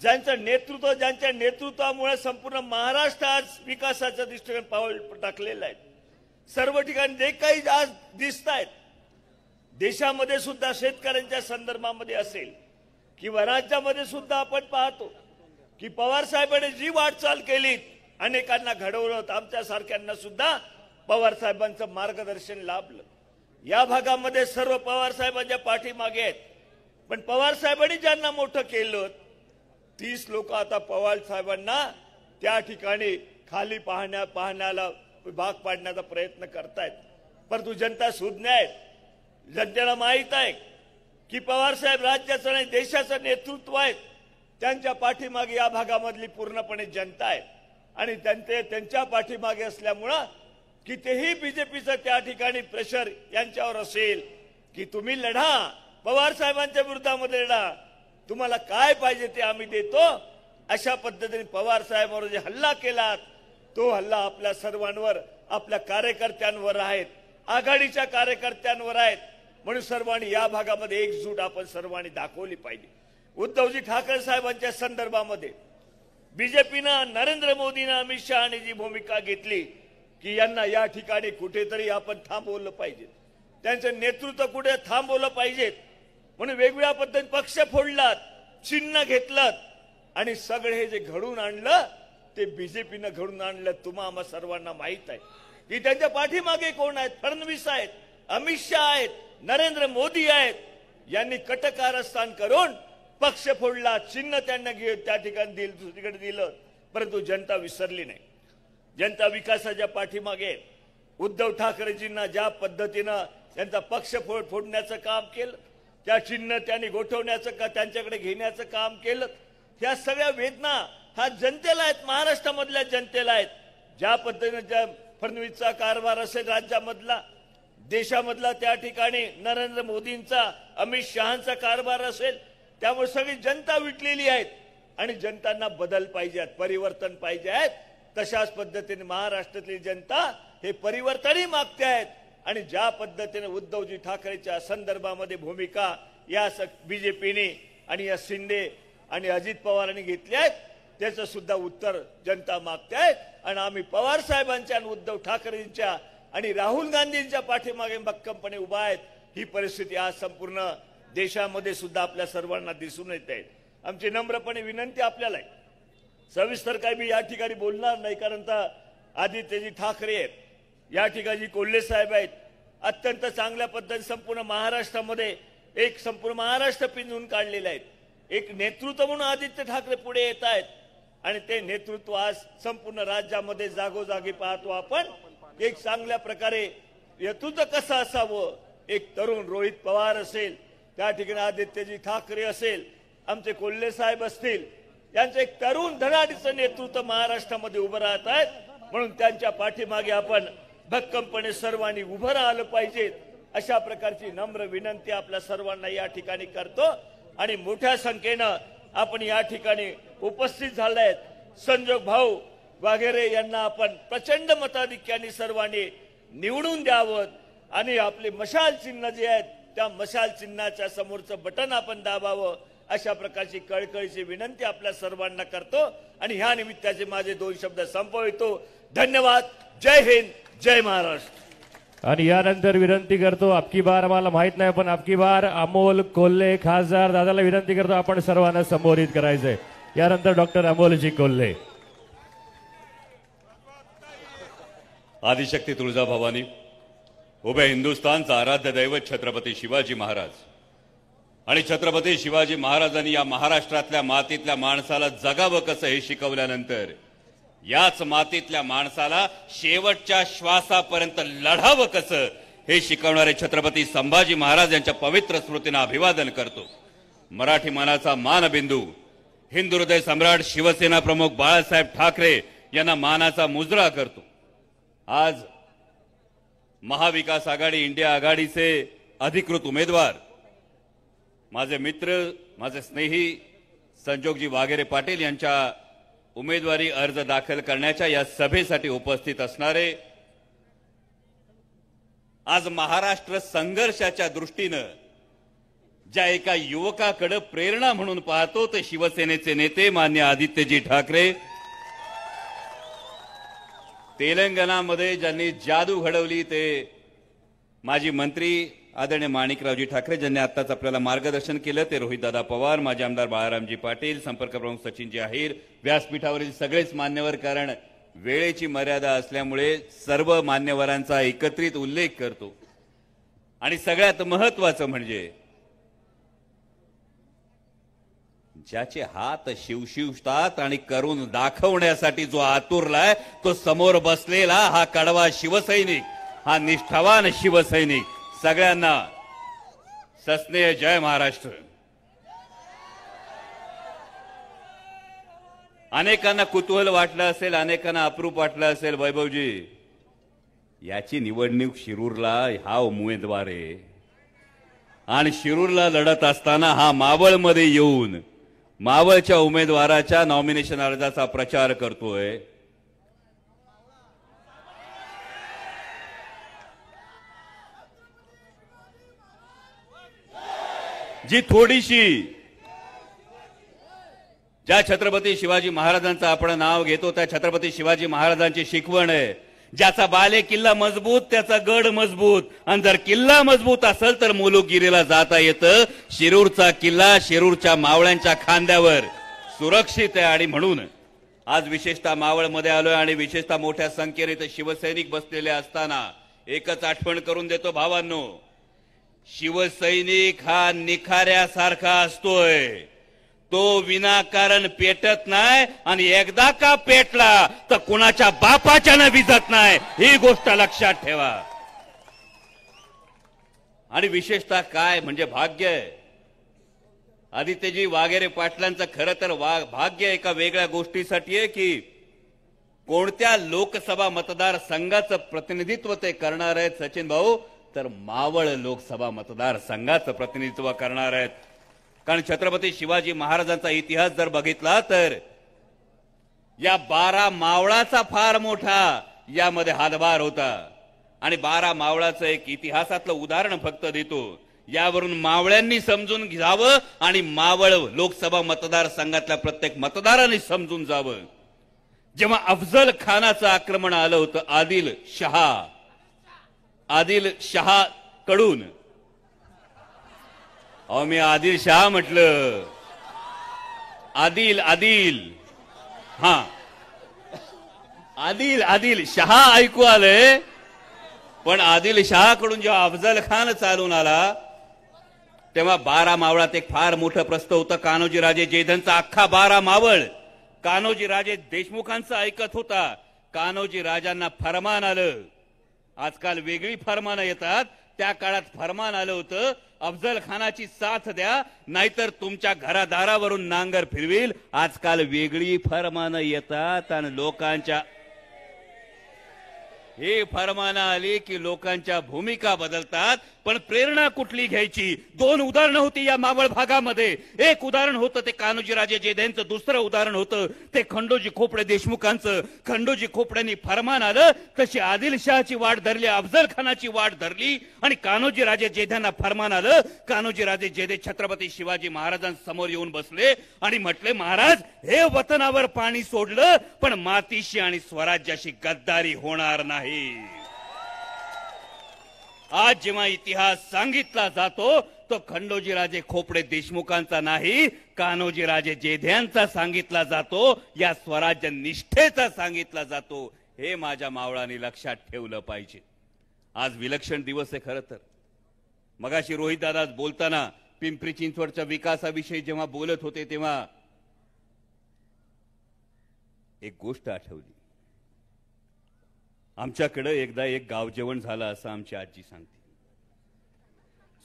ज्यांचं नेतृत्व, ज्यांच्या नेतृत्वामुळे संपूर्ण महाराष्ट्र आज विकासाच्या दृष्टीने पाऊल टाकलेलं आहे. सर्व ठिकाणी जे काही आज दिसत आहेत देशामध्ये सुद्धा शेतकऱ्यांच्या संदर्भामध्ये असेल किंवा राज्यामध्ये सुद्धा आपण पाहतो की पवार साहेबांनी जी वाटचाल केली, अनेकांना घडवलं, आमच्या सारख्यांना सुद्धा पवार साहेबांचं मार्गदर्शन लाभलं. या भागामध्ये सर्व पवार साहेबांच्या पाठीमागे आहेत. पण पवार साहेबांनी ज्यांना मोठं केलं 30 लोक आता पवार साहेबांना त्या ठिकाणी खाली पाहण्याला भाग पाडण्याचा प्रयत्न करतायत. परंतु जनता सुज्ञ आहेत. जनतेला माहित आहे की पवार साहेब राज्याचं आणि देशाचं नेतृत्व आहेत. त्यांच्या पाठीमागे या भागामधली पूर्णपणे जनता आहे आणि त्यांच्या पाठीमागे असल्यामुळं कितीही बीजेपीचं त्या ठिकाणी प्रेशर यांच्यावर असेल की तुम्ही लढा, पवार साहेबांच्या विरोधामध्ये लढा, तुम्हाला काय पाहिजे ते आम्ही देतो, अशा पद्धतीने पवार साहेबांवर जे हल्ला केलात तो हल्ला आपल्या सर्वांवर, आपल्या कार्यकर्त्यांवर आहेत, आघाडीच्या कार्यकर्त्यांवर आहेत. म्हणून सर्वांनी या भागामध्ये एकजूट आपण सर्वांनी दाखवली पाहिजे. उद्धवजी ठाकरे साहेबांच्या संदर्भामध्ये बीजेपीनं, नरेंद्र मोदीनं, अमित शहानी जी भूमिका घेतली की यांना या ठिकाणी कुठेतरी आपण थांबवलं पाहिजे, त्यांचं नेतृत्व कुठे थांबवलं पाहिजे म्हणून वेगवेगळ्या पद्धतीने पक्ष फोडलात, चिन्ह घेतलं आणि सगळे हे जे घडून आणलं ते बीजेपीनं घडून आणलं. तुम्हा सर्वांना माहित आहे की त्यांच्या पाठीमागे कोण आहेत. फडणवीस आहेत, अमित शहा आहेत, नरेंद्र मोदी आहेत. यांनी कटकारस्थान करून पक्ष फोडला, चिन्ह त्यांना त्या ठिकाणी दुसरीकडे दिलं. परंतु जनता विसरली नाही. जनता विकासाच्या पाठीमागे आहे. उद्धव ठाकरेजींना ज्या पद्धतीनं त्यांचा पक्ष फोडण्याचं काम केलं, त्या चिन्ह त्यांनी गोठवण्याचं का त्यांच्याकडे घेण्याचं काम केलं, ह्या सगळ्या वेदना हा जनतेला आहेत, महाराष्ट्रामधल्या जनतेला आहेत. ज्या पद्धतीने फडणवीसचा कारभार असेल राज्यामधला, देशामधला त्या ठिकाणी नरेंद्र मोदींचा, अमित शहांचा कारभार असेल, त्यामुळे सगळी जनता विटलेली आहेत आणि जनतांना बदल पाहिजे, परिवर्तन पाहिजे आहेत. तशाच पद्धतीने महाराष्ट्रातली जनता हे परिवर्तनही मागते आहेत आणि ज्या पद्धतीने उद्धवजी ठाकरेच्या संदर्भामध्ये भूमिका या बीजेपीने आणि या शिंदे आणि अजित पवारांनी घेतल्या आहेत त्याचं सुद्धा उत्तर जनता मागते आहेत. आणि आम्ही पवार साहेबांच्या आणि उद्धव ठाकरेंच्या आणि राहुल गांधींच्या पाठीमागे भक्कमपणे उभा आहेत. ही परिस्थिती आज संपूर्ण देशामध्ये सुद्धा आपल्या सर्वांना दिसून येत आहे. आमची नम्रपणे विनंती आपल्याला आहे, सविस्तर काय मी या ठिकाणी बोलणार नाही कारण तर आदित्यजी ठाकरे आहेत, या ठिकाणी कोल्हे साहेब आहेत, अत्यंत चांगल्या पद्धतीने संपूर्ण महाराष्ट्रामध्ये एक संपूर्ण महाराष्ट्र पिंजून काढलेलं आहे. एक नेतृत्व म्हणून आदित्य ठाकरे पुढे येत आहेत आणि ते नेतृत्व आज संपूर्ण राज्यामध्ये जागोजागी पाहतो आपण. एक चांगल्या प्रकारे नेतृत्व कसं असावं, एक तरुण रोहित पवार असेल, त्या ठिकाणी आदित्यजी ठाकरे असेल, आमचे कोल्हे साहेब असतील, यांचं एक तरुण धडाडीचं नेतृत्व महाराष्ट्रामध्ये उभं राहत आहेत. म्हणून त्यांच्या पाठीमागे आपण भक्कमपणे सर्वांनी उभं राहिलं पाहिजे. अशा प्रकारची नम्र विनंती आपल्या सर्वांना या ठिकाणी करतो आणि मोठ्या संख्येनं आपण या ठिकाणी उपस्थित झाले आहेत. संजोग भाऊ वगैरे यांना आपण प्रचंड मताधिक्याने सर्वांनी निवडून द्यावं आणि आपले मशाल चिन्ह जे आहेत त्या मशाल चिन्हाच्या समोरचं बटन आपण दाबावं, अशा प्रकारची कळकळीची विनंती आपल्या सर्वांना करतो आणि ह्या निमित्ताचे माझे 2 शब्द संपवितो. धन्यवाद. जय हिंद, जय महाराष्ट्र. आणि यानंतर विनंती करतो, अबकी बार आम्हाला माहित नाही पण अबकी बार अमोल कोल्हे खासदार दादाला विनंती करतो आपण सर्वांना संबोधित करायचंय. यानंतर डॉक्टर अमोलजी कोल्हे. आदिशक्ती तुळजाभवानी, उभे हिंदुस्थानचा आराध्य दैवत छत्रपती शिवाजी महाराज आणि छत्रपती शिवाजी महाराजांनी या महाराष्ट्रातल्या मातीतल्या माणसाला जगावं कसं हे शिकवल्यानंतर याच मातीतल्या माणसाला शेवटच्या श्वासापर्यंत लढावं कसं हे शिकवणारे छत्रपती संभाजी महाराज यांच्या पवित्र स्मृतींना अभिवादन करतो। मराठी मानाचा मानबिंदू हिंदू हृदय सम्राट शिवसेना प्रमुख बाळासाहेब ठाकरे यांना मानाचा मुजरा करतो। आज महाविकास आघाडी इंडिया आघाडीचे अधिकृत उमेदवार माझे मित्र माझे स्नेही संजोगजी वाघेरे पाटील यांच्या उमेदवारी अर्ज दाखल करण्याच्या या सभेसाठी उपस्थित असणारे आज महाराष्ट्र संघर्षाच्या दृष्टीने ज्या एका युवकाकडे प्रेरणा म्हणून पाहतो ते शिवसेनेचे नेते मान्य आदित्यजी ठाकरे, तेलंगणामध्ये ज्यांनी जादू घडवली ते माजी मंत्री आदरणीय माणिकरावजी ठाकरे, ज्यांनी आत्ताच आपल्याला मार्गदर्शन केलं ते रोहितदादा पवार, माजी आमदार बाळारामजी पाटील, संपर्क प्रमुख सचिनजी अहिर, व्यासपीठावरील सगळेच मान्यवर, कारण वेळेची मर्यादा असल्यामुळे सर्व मान्यवरांचा एकत्रित उल्लेख करतो। आणि सगळ्यात महत्त्वाचं म्हणजे ज्याचे हात शिवशिवतात आणि करून दाखवण्यासाठी जो आतुरलाय तो समोर बसलेला हा कडवा शिवसैनिक, हा निष्ठावान शिवसैनिक, सगळ्यांना सस्नेह जय महाराष्ट्र। अनेकांना कुतूहल वाटलं असेल, अनेकांना अप्रूप वाटलं असेल, वैभवजी याची निवडणूक शिरूरला हा उमेदवार आहे आणि शिरूरला लढत असताना हा मावळमध्ये येऊन मावळच्या उमेदवाराच्या नॉमिनेशन अर्जाचा प्रचार करतोय। जी थोडीशी ज्या छत्रपती शिवाजी महाराजांचं आपण नाव घेतो त्या छत्रपती शिवाजी महाराजांची शिकवण आहे, ज्याचा बाले किल्ला मजबूत त्याचा गड मजबूत, आणि जर किल्ला मजबूत असेल तर मुलुकगिरीला जाता येतं। शिरूरचा किल्ला शिरूरच्या मावळ्यांच्या खांद्यावर सुरक्षित आहे आणि म्हणून आज विशेषतः मावळमध्ये आलोय आणि विशेषतः मोठ्या संख्येने इथे शिवसैनिक बसलेले असताना एकच आठवण करून देतो भावांनो, शिवसैनिक हा निखाऱ्यासारखा असतोय, तो विनाकारण पेटत नाही आणि एकदा का पेटला तर कुणाच्या बापाच्यानं विजत नाही, ही गोष्ट लक्षात ठेवा। आणि विशेषतः काय म्हणजे भाग्य आहे आदित्यजी वाघेरे पाटलांचं, खरं तर भाग्य एका वेगळ्या गोष्टीसाठी आहे की कोणत्या लोकसभा मतदारसंघाचं प्रतिनिधित्व ते करणार आहेत सचिन भाऊ, तर मावळ लोकसभा मतदारसंघाचं प्रतिनिधित्व करणार आहेत। कारण छत्रपती शिवाजी महाराजांचा इतिहास जर बघितला तर या 12 मावळाचा फार मोठा यामध्ये हातभार होता आणि 12 मावळाचं एक इतिहासातलं उदाहरण फक्त देतो, यावरून मावळ्यांनी समजून घ्यावं आणि मावळ लोकसभा मतदारसंघातल्या प्रत्येक मतदारांनी समजून जावं। जेव्हा अफजल खानाचं आक्रमण आलं होतं आदिल शहा कडून, अहो मी आदिल शहा म्हटलं, आदिल हा आदिल शहा ऐकू आलंय, पण आदिल शहा कडून जेव्हा अफजल खान चालून आला तेव्हा 12 मावळात एक फार मोठं प्रश्न होतं। कान्होजी राजे जयधनचा अख्खा 12 मावळ कान्होजी राजे देशमुखांचं ऐकत होता। कान्होजी राजांना फरमान आलं, आजकाल वेगळी फरमानं येतात, त्या काळात फरमान आलं होतं अफजल खानाची साथ द्या नाहीतर तुमच्या घरादारावरून नांगर फिरविल। आजकाल वेगळी फरमानं येतात आणि लोकांच्या हे फरमानं आली की लोकांच्या भूमिका बदलतात, पण प्रेरणा कुठली घ्यायची? 2 उदाहरणं होती या मावळ भागामध्ये। एक उदाहरण होतं ते कान्होजी राजे जयधनचं, दुसरं उदाहरण होतं ते खंडोजी खोपडे देशमुखांचं। खंडोजी खोपड्यांनी फरमान आलं तशी आदिलशहाची वाट धरली, अफजल खानाची वाट धरली आणि कान्होजी राजे जयधनना फरमान आलं। कान्होजी राजे जयदेव छत्रपती शिवाजी महाराजांसमोर येऊन बसले आणि म्हटले, महाराज हे वतनावर पाणी सोडलं पण मातीशी आणि स्वराज्याशी गद्दारी होणार नाही। आज जेव्हा इतिहास सांगितला जातो तो खंडोजी राजे खोपडे देशमुखांचा नाही, कान्होजी राजे जयध्यांचा सांगितला जातो, या स्वराज्य निष्ठेचा सांगितला जातो। हे माझ्या मावळांनी लक्षात ठेवलं पाहिजे. आज विलक्षण दिवस आहे. खरं तर मगाशी रोहित दादा बोलताना पिंपरी चिंचवडच्या विकासाविषयी जेव्हा बोलत होते तेव्हा एक गोष्ट आठवली. आमच्याकडे एकदा एक गाव जेवण झालं असं आमची आजी सांगते.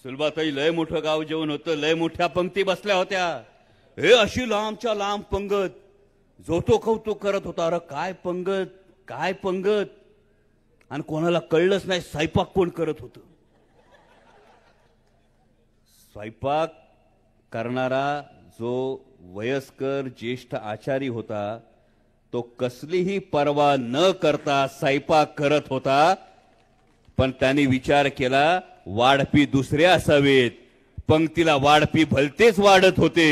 सुलभाताई लय मोठं गाव जेवण होतं, लय मोठ्या पंक्ती बसल्या होत्या. हे अशी लांबच्या लांब पंगत, जो तो कौतुक करत होता. अरे काय पंगत, काय पंगत. आणि कोणाला कळलंच नाही स्वयंपाक कोण करत होतं. स्वयंपाक करणारा जो वयस्कर ज्येष्ठ आचारी होता तो कसलीही पर्वा न करता स्वयंपाक करत होता. पण त्यांनी विचार केला वाढपी दुसरे असावेत. पंक्तीला वाढपी भलतेच वाढत होते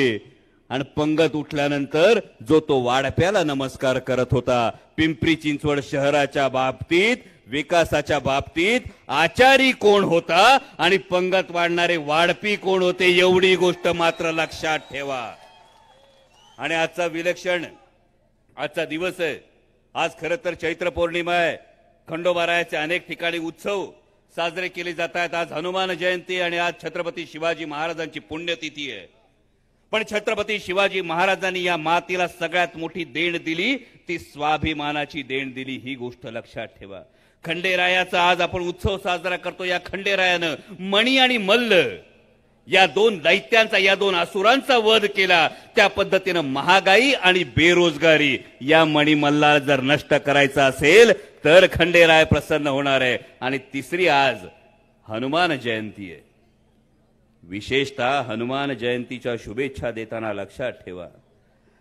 आणि पंगत उठल्यानंतर जो तो वाढप्याला नमस्कार करत होता. पिंपरी चिंचवड शहराच्या बाबतीत विकासाच्या बाबतीत आचारी कोण होता आणि पंगत वाढणारे वाढपी कोण होते एवढी गोष्ट मात्र लक्षात ठेवा. आणि आजचा विलक्षण आजचा दिवस आहे. आज खरं तर चैत्र पौर्णिमा आहे. खंडोबारायाचे अनेक ठिकाणी उत्सव साजरे केले जात आहेत. आज हनुमान जयंती आणि आज छत्रपती शिवाजी महाराजांची पुण्यतिथी आहे. पण छत्रपती शिवाजी महाराजांनी या मातीला सगळ्यात मोठी देण दिली ती स्वाभिमानाची देण दिली. ही गोष्ट लक्षात ठेवा. खंडेरायाचा आज आपण उत्सव साजरा करतो. या खंडेरायानं मणी आणि मल्ल या दोन दैत्यांचा, या दोन असुरांचा वध केला. त्या पद्धतीनं महागाई आणि बेरोजगारी या मणिमल्लाला जर नष्ट करायचं असेल तर खंडेराय प्रसन्न होणार आहे. आणि तिसरी आज हनुमान जयंती आहे. विशेषतः हनुमान जयंतीच्या शुभेच्छा देताना लक्षात ठेवा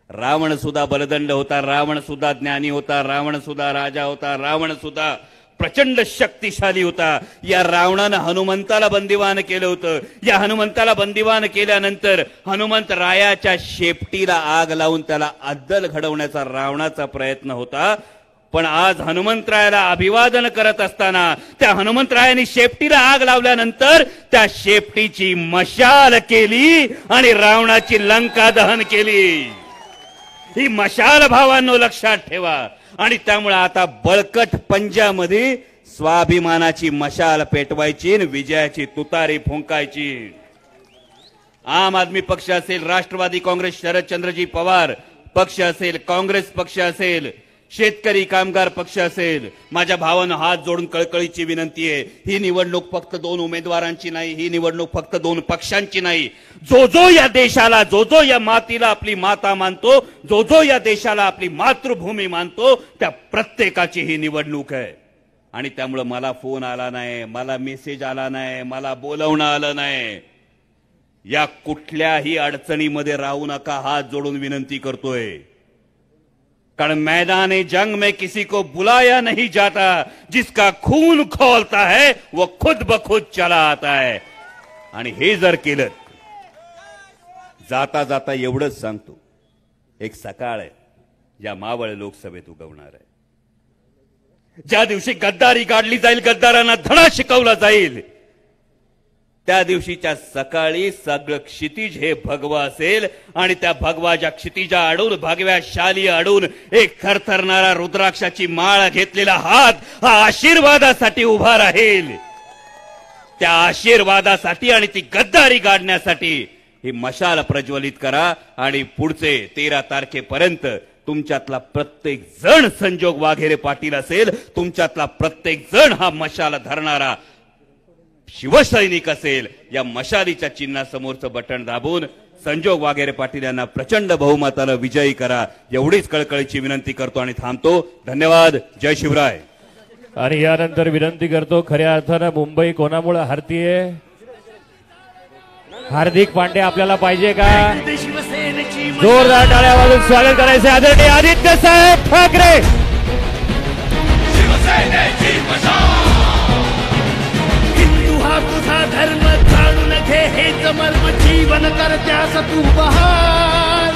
रावण सुद्धा बलदंड होता, रावण सुद्धा ज्ञानी होता, रावण सुद्धा राजा होता, रावण सुद्धा प्रचंड शक्तिशाली होता. या रावणानं हनुमंताला बंदिवान केलं होतं. या हनुमंताला बंदिवान केल्यानंतर हनुमंत रायाच्या शेपटीला आग लावून त्याला अद्दल घडवण्याचा रावणाचा प्रयत्न होता. पण आज हनुमंतरायाला अभिवादन करत असताना त्या हनुमंतरायांनी शेपटीला आग लावल्यानंतर त्या शेपटीची मशाल केली आणि रावणाची लंका दहन केली. ही मशाल भावांनो लक्षात ठेवा. आणि त्यामुळे आता बळकट पंजामध्ये स्वाभिमानाची मशाल पेटवायची, विजयाची तुतारी फुंकायची. आम आदमी पक्ष असेल, राष्ट्रवादी काँग्रेस शरदचंद्रजी पवार पक्ष असेल, काँग्रेस पक्ष असेल, शेतकरी कामगार पक्ष असेल, माझ्या भावानं हात जोडून कळकळीची विनंती आहे. ही निवडणूक फक्त दोन उमेदवारांची नाही, ही निवडणूक फक्त दोन पक्षांची नाही. जो जो या देशाला, जो जो या मातीला आपली माता मानतो, जो जो या देशाला आपली मातृभूमी मानतो, त्या प्रत्येकाची ही निवडणूक आहे. आणि त्यामुळे मला फोन आला नाही, मला मेसेज आला नाही, मला बोलवणं आलं नाही. या कुठल्याही अडचणीमध्ये राहू नका, हात जोडून विनंती करतोय. कारण मैदान जंग में किसी को बुलाया नहीं जाता, जिसका खून खौलता है वो खुद ब खुद चला आता है. आणि हे जर केलं, जाता जाता एवढंच सांगतो, एक सकाळ आहे या मावळ लोकसभेत उगवणार आहे. ज्या दिवशी गद्दारी काढली जाईल, गद्दारांना धडा शिकवला जाईल, त्या दिवशीच्या सकाळी सगळं क्षितिज हे भगवा असेल. आणि त्या भगवाच्या क्षितिजा अडून, भगव्या शाली अडून एक थरथरणारा रुद्राक्षाची माळ घेतलेला हात हा आशीर्वादासाठी उभा राहील. त्या आशीर्वादासाठी आणि ती गद्दारी गाडण्यासाठी ही मशाल प्रज्वलित करा. आणि पुढचे 13 तारखेपर्यंत तुमच्यातला प्रत्येक जण संजोग वाघेरे पाटील असेल, तुमच्यातला प्रत्येक जण हा मशाल धरणारा शिवसैनिक असेल. या मशालीच्या चिन्हासमोरचं बटन दाबून संजोग वाघेरे पाटील यांना प्रचंड बहुमतानं विजयी करा, एवढीच कळकळीची विनंती करतो आणि थांबतो. धन्यवाद. जय शिवराय. आणि यानंतर विनंती करतो, खऱ्या अर्थानं मुंबई कोणामुळे हरतीये? हार्दिक पांडे आपल्याला पाहिजे का? जोरदार टाळ्या वाजवून स्वागत करायचे आदरणीय आदित्य साहेब ठाकरे. तुझा धर्म जाणून घे, हेच मर्म जीवन करत्यास तू बहार.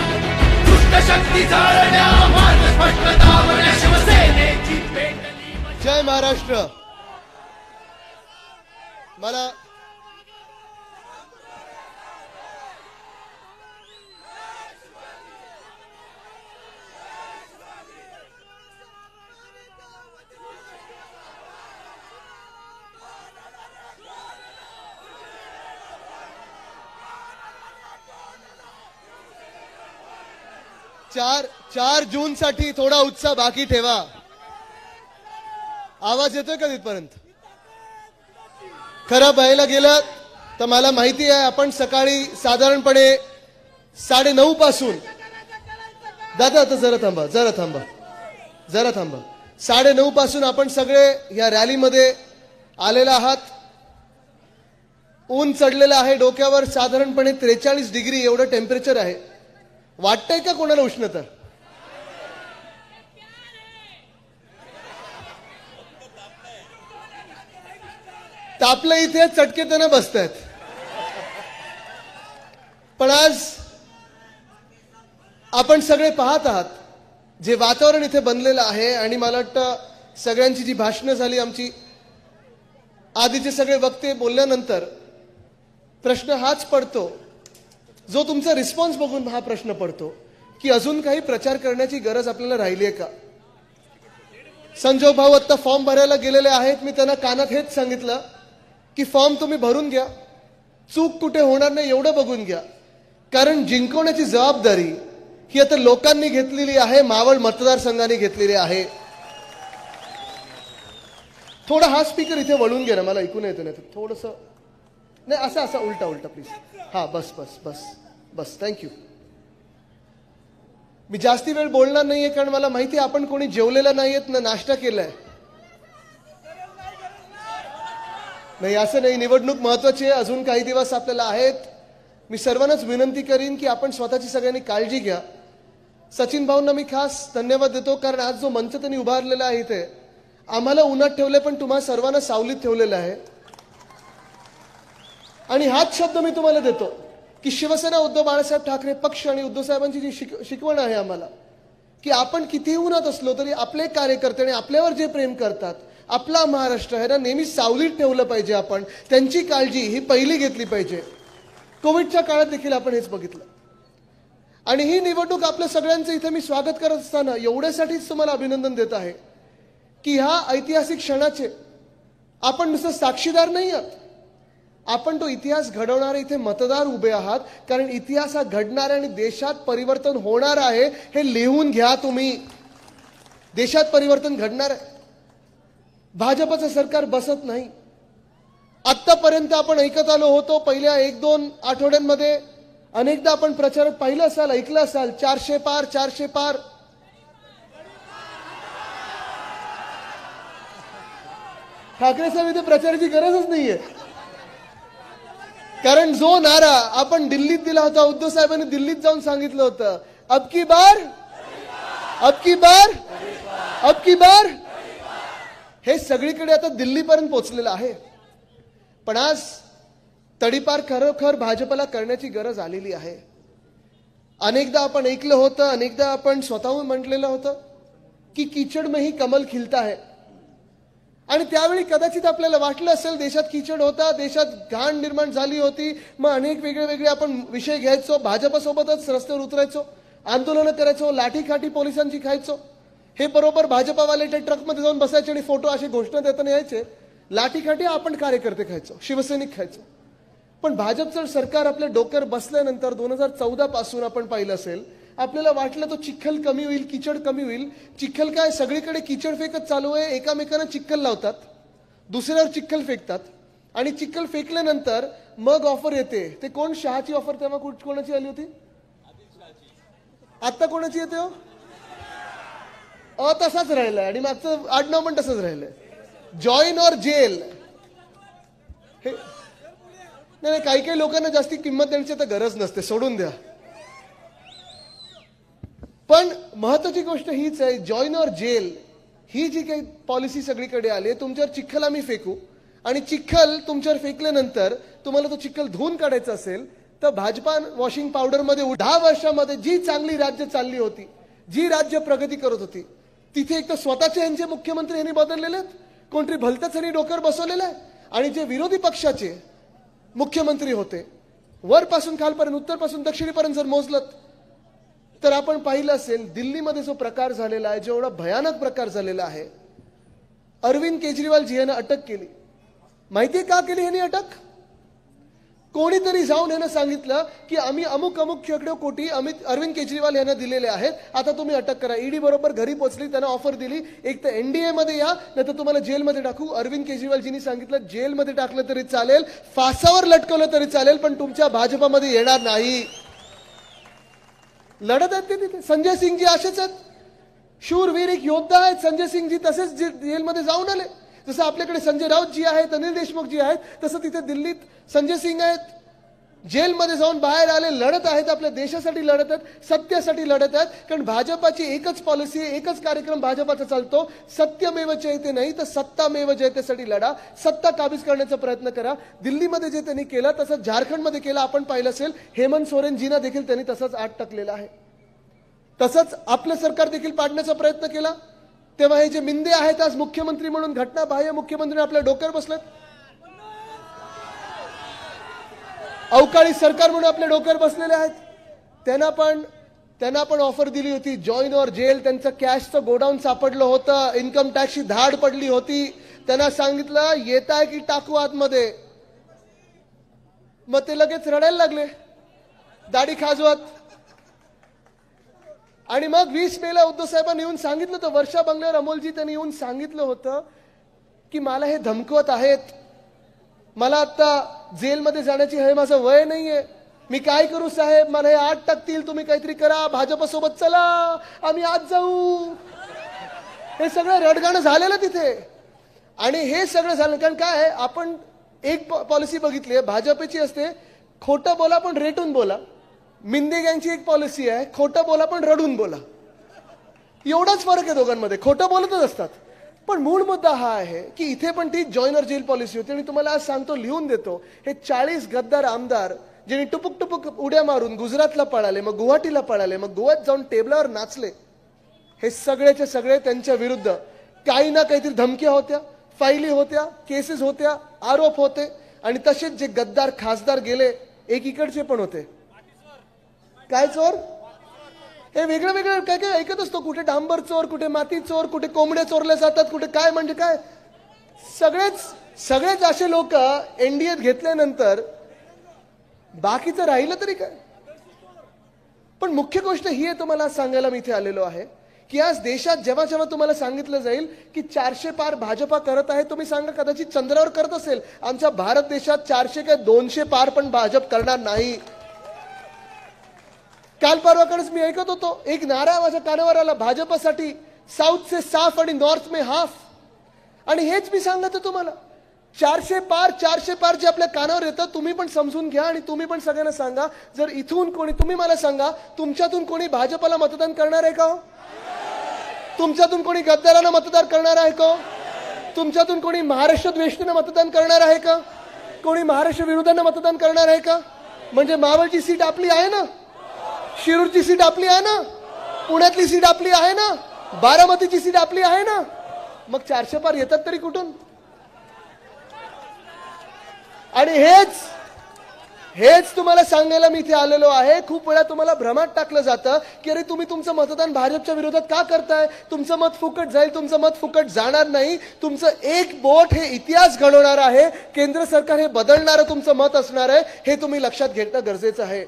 दुष्ट शक्ती जाळण्या, मार्ग स्पष्ट दाबण्या, शिवसेनेची पेटली. जय महाराष्ट्र. मला 4 जून साठी थोडा उत्साह बाकी ठेवा. आवाज येतोय का तिथपर्यंत? खरं पाहायला गेलं तर मला माहिती आहे आपण सकाळी साधारणपणे 9:30 पासून दादा आता जरा थांबा 9:30 पासून आपण सगळे या रॅलीमध्ये आलेला आहात. ऊन चढलेलं आहे डोक्यावर. साधारणपणे 43 डिग्री एवढं टेम्परेचर आहे. वाटतंय का कोणाला उष्णता? तापलं इथे चटके त्यांना बसतायत. पण आज आपण सगळे पाहत आहात जे वातावरण इथे बनलेलं आहे. आणि मला वाटतं सगळ्यांची जी भाषणं झाली आमची आधीचे सगळे वक्ते बोलल्यानंतर प्रश्न हाच पडतो, जो तुमचा रिस्पॉन्स बघून हा प्रश्न पडतो की अजून काही प्रचार करण्याची गरज आपल्याला राहिली आहे का? संजोग भाऊ आता फॉर्म भरायला गेलेले आहेत. मी त्यांना कानात हेच सांगितलं की फॉर्म तुम्ही भरून घ्या, चूक कुठे होणार नाही एवढं बघून घ्या. कारण जिंकवण्याची जबाबदारी ही आता लोकांनी घेतलेली आहे, मावळ मतदारसंघाने घेतलेली आहे. थोडा हा स्पीकर इथे वळून घे ना, मला ऐकून येतं नाही थोडंसं. नाही असं उलटा प्लीज. हा बस थँक्यू. मी जास्ती वेळ बोलणार नाहीये कारण मला माहिती आहे आपण कोणी जेवलेलं नाहीयेत ना नाश्ता केलाय. नाही असं नाही, निवडणूक महत्वाची आहे, अजून काही दिवस आपल्याला आहेत. मी सर्वांनाच विनंती करीन की आपण स्वतःची सगळ्यांनी काळजी घ्या. सचिन भाऊंना मी खास धन्यवाद देतो कारण आज जो मंच त्यांनी उभारलेला आहे इथे आम्हाला उन्हात ठेवले पण तुम्हा सर्वांना सावलीत ठेवलेलं आहे. आणि हाच शब्द मी तुम्हाला देतो की शिवसेना उद्धव बाळासाहेब ठाकरे पक्ष आणि उद्धव साहेबांची जी शिकवण आहे आम्हाला की आपण कितीही उन्हात असलो तरी आपले कार्यकर्ते आणि आपल्यावर जे प्रेम करतात, आपला महाराष्ट्र आहे ना नेहमी सावलीत ठेवलं पाहिजे. आपण त्यांची काळजी ही पहिली घेतली पाहिजे. कोविडच्या काळात देखील आपण हेच बघितलं. आणि ही निवडणूक आपल्या सगळ्यांचं इथे मी स्वागत करत असताना एवढ्यासाठीच तुम्हाला अभिनंदन देत आहे की ह्या ऐतिहासिक क्षणाचे आपण नुसतं साक्षीदार नाही आहात, आपण तो इतिहास घडवणारे इथे मतदार उभे आहात. कारण इतिहास हा घडणार आहे आणि देशात परिवर्तन होणार आहे हे लिहून घ्या तुम्ही. देशात परिवर्तन घडणार आहे. भाजपचं सरकार बसत नाही. आतापर्यंत आपण ऐकत आलो होतो पहिल्या 1-2 आठवड्यांमध्ये अनेकदा आपण प्रचार पाहिलं असाल, ऐकलं असाल 400 पार. ठाकरे साहेब इथे प्रचाराची गरजच नाहीये. कारण जो नारा आपण दिल्लीत दिला होता, उद्धव साहेबांनी दिल्लीत जाऊन सांगितलं होतं अब की बार, हे सगळीकडे आता दिल्लीपर्यंत पोहोचलेलं आहे. पण आज तडीपार खरोखर भाजपला करण्याची गरज आलेली आहे. अनेकदा आपण ऐकलं होतं, अनेकदा आपण स्वतःहून म्हटलेलं होतं की कीचड में ही कमल खिलता है. आणि त्यावेळी कदाचित आपल्याला वाटलं असेल देशात कीचड होता, देशात घाण निर्माण झाली होती. मग अनेक वेगळे आपण विषय घ्यायचो, भाजपसोबतच रस्त्यावर उतरायचो, आंदोलनं करायचो, लाठीकाठी पोलिसांची खायचो. हे बरोबर भाजपावाले त्या ट्रकमध्ये जाऊन बसायचे आणि फोटो अशी घोषणा देताना यायचे. लाठीकाठी आपण कार्यकर्ते खायचो, शिवसैनिक खायचो. पण भाजपचं सरकार आपल्या डोक्यावर बसल्यानंतर 2014 पासून आपण पाहिलं असेल आपल्याला वाटलं तो चिखल कमी होईल, कीचड कमी होईल. चिखल काय सगळीकडे कीचड फेकत चालू आहे. एकामेकांना चिखल लावतात, दुसऱ्यावर चिखल फेकतात आणि चिखल फेकल्यानंतर मग ऑफर येते. ते कोण शहाची ऑफर तेव्हा कोणाची आली होती? आता कोणाची येते हो? तसाच राहिलाय आणि मागचं आडनाव पण तसंच राहिलंय, जॉईन और जेल. हे नाही, काही लोकांना जास्ती किंमत देण्याची तर गरज नसते, सोडून द्या. पण महत्वाची गोष्ट हीच आहे, जॉईन और जेल ही जी काही पॉलिसी सगळीकडे आली आहे. तुमच्यावर चिखल आम्ही फेकू आणि चिखल तुमच्यावर फेकल्यानंतर तुम्हाला तो चिखल धुवून काढायचा असेल तर भाजपा वॉशिंग पावडरमध्ये 10 वर्षामध्ये जी चांगली राज्य चालली होती, जी राज्य प्रगती करत होती, तिथे एक तर स्वतःचे यांचे मुख्यमंत्री यांनी बदललेले आहेत, कोणतरी भलतंच यांनी डोक्यावर बसवलेलं आहे. आणि जे विरोधी पक्षाचे मुख्यमंत्री होते वरपासून खालपर्यंत, उत्तरपासून दक्षिणेपर्यंत जर मोजलं तर आपण पाहिलं असेल दिल्लीमध्ये जो प्रकार झालेला आहे, जो एवढा भयानक प्रकार झालेला आहे. अरविंद केजरीवाल जी यांना अटक केली. माहितीये का केली यांनी अटक? कोणीतरी जाऊन यांना सांगितलं की आम्ही अमुक अमुक शेकडो कोटी अरविंद केजरीवाल यांना दिलेले आहेत, आता तुम्ही अटक करा. ईडी बरोबर घरी पोहोचली, त्यांना ऑफर दिली, एक तर एनडीए मध्ये या नाही तर तुम्हाला जेलमध्ये टाकू. अरविंद केजरीवालजींनी सांगितलं जेलमध्ये टाकलं तरी चालेल, फासावर लटकवलं तरी चालेल, पण तुमच्या भाजपामध्ये येणार नाही. लढत आहेत ते तिथे. संजय सिंगजी असेच आहेत, शूरवीर एक योद्धा आहेत संजय सिंगजी, तसेच जेलमध्ये जाऊन आले. जसं आपल्याकडे संजय राऊत जी आहेत, अनिल देशमुख जी आहेत, तसं तिथे दिल्लीत संजय सिंग आहेत, जेलमध्ये जाऊन बाहेर आले, लढत आहेत, आपल्या देशासाठी लढत आहेत, सत्यासाठी लढत आहेत. कारण भाजपाची एकच पॉलिसी, एकच कार्यक्रम भाजपाचा चालतो, सत्यमेव जयते नाही तर सत्तामेव जयतेसाठी लढा, सत्ता काबीज करण्याचा प्रयत्न करा. दिल्लीमध्ये जे त्यांनी केलं तसंच झारखंडमध्ये केलं, आपण पाहिलं असेल. हेमंत सोरेनजींना देखील त्यांनी तसंच आत टाकलेलं आहे. तसंच आपलं सरकार देखील पाडण्याचा प्रयत्न केला. तेव्हा हे जे मिंदे आहेत आज मुख्यमंत्री म्हणून घटनाबाह्य मुख्यमंत्री आपल्या डोक्यावर बसलेत, अवकाळी सरकार म्हणून आपल्या डोक्यावर बसलेले आहेत. त्यांना पण ऑफर दिली होती जॉईन ऑर जेल. त्यांचं कॅशचं गोडाऊन सापडलं होतं, इन्कम टॅक्सची धाड पडली होती. त्यांना सांगितलं येताय की टाकू आतमध्ये. मग ते लगेच रडायला लागले दाढी खाजवत. आणि मग 20 मेला उद्धव साहेबांनी येऊन सांगितलं होतं, वर्षा बंगल्यावर अमोलजी त्यांनी येऊन सांगितलं होतं की मला हे धमकवत आहेत, मला आता जेलमध्ये जाण्याची हे माझं वय नाहीये, मी काय करू साहेब, मला हे आत टाकतील, तुम्ही काहीतरी करा, भाजपसोबत चला, आम्ही आत जाऊ. हे सगळं रडगाणं झालेलं तिथे. आणि हे सगळं झालं कारण काय आहे, आपण एक पॉलिसी बघितली आहे भाजपची असते, खोटं बोला पण रेटून बोला. मिंदे गँगची एक पॉलिसी आहे, खोटं बोला पण रडून बोला. एवढाच फरक आहे दोघांमध्ये, खोटं बोलतच असतात. पण मूळ मुद्दा हा आहे की इथे पण ती जॉईनर जेल पॉलिसी होती. आणि तुम्हाला आज सांगतो, लिहून देतो, हे 40 गद्दार आमदार ज्यांनी टुपुक टुपुक उड्या मारून गुजरातला पळाले, मग गुवाहाटीला पळाले, मग गोव्यात जाऊन टेबलावर नाचले, हे सगळेचे सगळे त्यांच्या विरुद्ध काही ना काहीतरी धमक्या होत्या, फाईली होत्या, केसेस होत्या, आरोप होते. आणि तसेच जे गद्दार खासदार गेले, एक इकडचे पण होते. काय चोर, हे वेगळं वेगळं काय काय ऐकत असतो, कुठे डांबर चोर, कुठे माती चोर, कुठे कोंबड्या चोरल्या जातात, कुठे काय म्हणजे काय. सगळेच असे लोक एनडीएत घेतल्यानंतर बाकीचं राहिलं तरी काय. पण मुख्य गोष्ट ही आहे, तुम्हाला सांगायला मी इथे आलेलो आहे की आज देशात जेव्हा जेव्हा तुम्हाला सांगितलं जाईल की 400 पार भाजपा करत आहे, तुम्ही सांगा कदाचित चंद्रावर करत असेल, आमच्या भारत देशात 400 काय 200 पार पण भाजप करणार नाही. काल परवाकडेच मी ऐकत होतो, एक नारा माझ्या कानावर आला, भाजपासाठी साऊथ से साफ आणि नॉर्थ में हाफ. आणि हेच मी सांगतो तुम्हाला, 400 पार जे आपल्या कानावर येतं, तुम्ही पण समजून घ्या आणि तुम्ही पण सगळ्यांना सांगा. जर इथून कोणी, तुम्ही मला सांगा, तुमच्यातून कोणी भाजपाला मतदान करणार आहे का? तुमच्यातून कोणी गद्दारांना मतदान करणार आहे का? तुमच्यातून कोणी महाराष्ट्र द्वेषींना मतदान करणार आहे का? कोणी महाराष्ट्र विरोधांना मतदान करणार आहे का? म्हणजे मावळची सीट आपली आहे ना, शिरूरची सीट आपली आहे ना, पुण्यातली सीट आपली आहे ना, बारामतीची सीट आपली आहे ना. मग 400 पार येतात तरी कुठून? आणि हेच तुम्हाला सांगायला मी इथे आलेलो आहे. खूप वेळा तुम्हाला भ्रमात टाकलं जातं की अरे तुम्ही तुमचं मतदान भाजपच्या विरोधात का करताय, तुमचं मत फुकट जाईल. तुमचं मत फुकट जाणार नाही. तुमचं एक बोट हे इतिहास घडवणार आहे. केंद्र सरकार हे बदलणारं तुमचं मत असणार आहे, हे तुम्ही लक्षात घेणं गरजेचं आहे.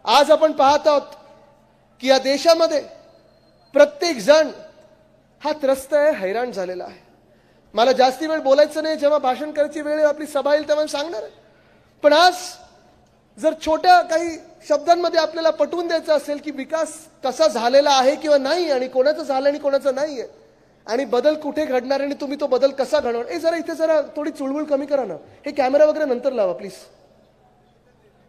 आज आपण पाहत आहोत की या देशामध्ये प्रत्येक जण हा त्रस्त आहे, हैराण झालेला आहे. मला जास्ती वेळ बोलायचं नाही, जेव्हा भाषण करायची वेळ आपली सभा येईल तेव्हा सांगणार आहे. पण आज जर छोट्या काही शब्दांमध्ये आपल्याला पटवून द्यायचं असेल की विकास कसा झालेला आहे किंवा नाही, आणि कोणाचा झाला आणि कोणाचा नाहीये, आणि बदल कुठे घडणार आणि तुम्ही तो बदल कसा घडवणार, जरा इथे जरा थोडी चुळबुळ कमी करा ना. हे कॅमेरा वगैरे नंतर लावा प्लीज.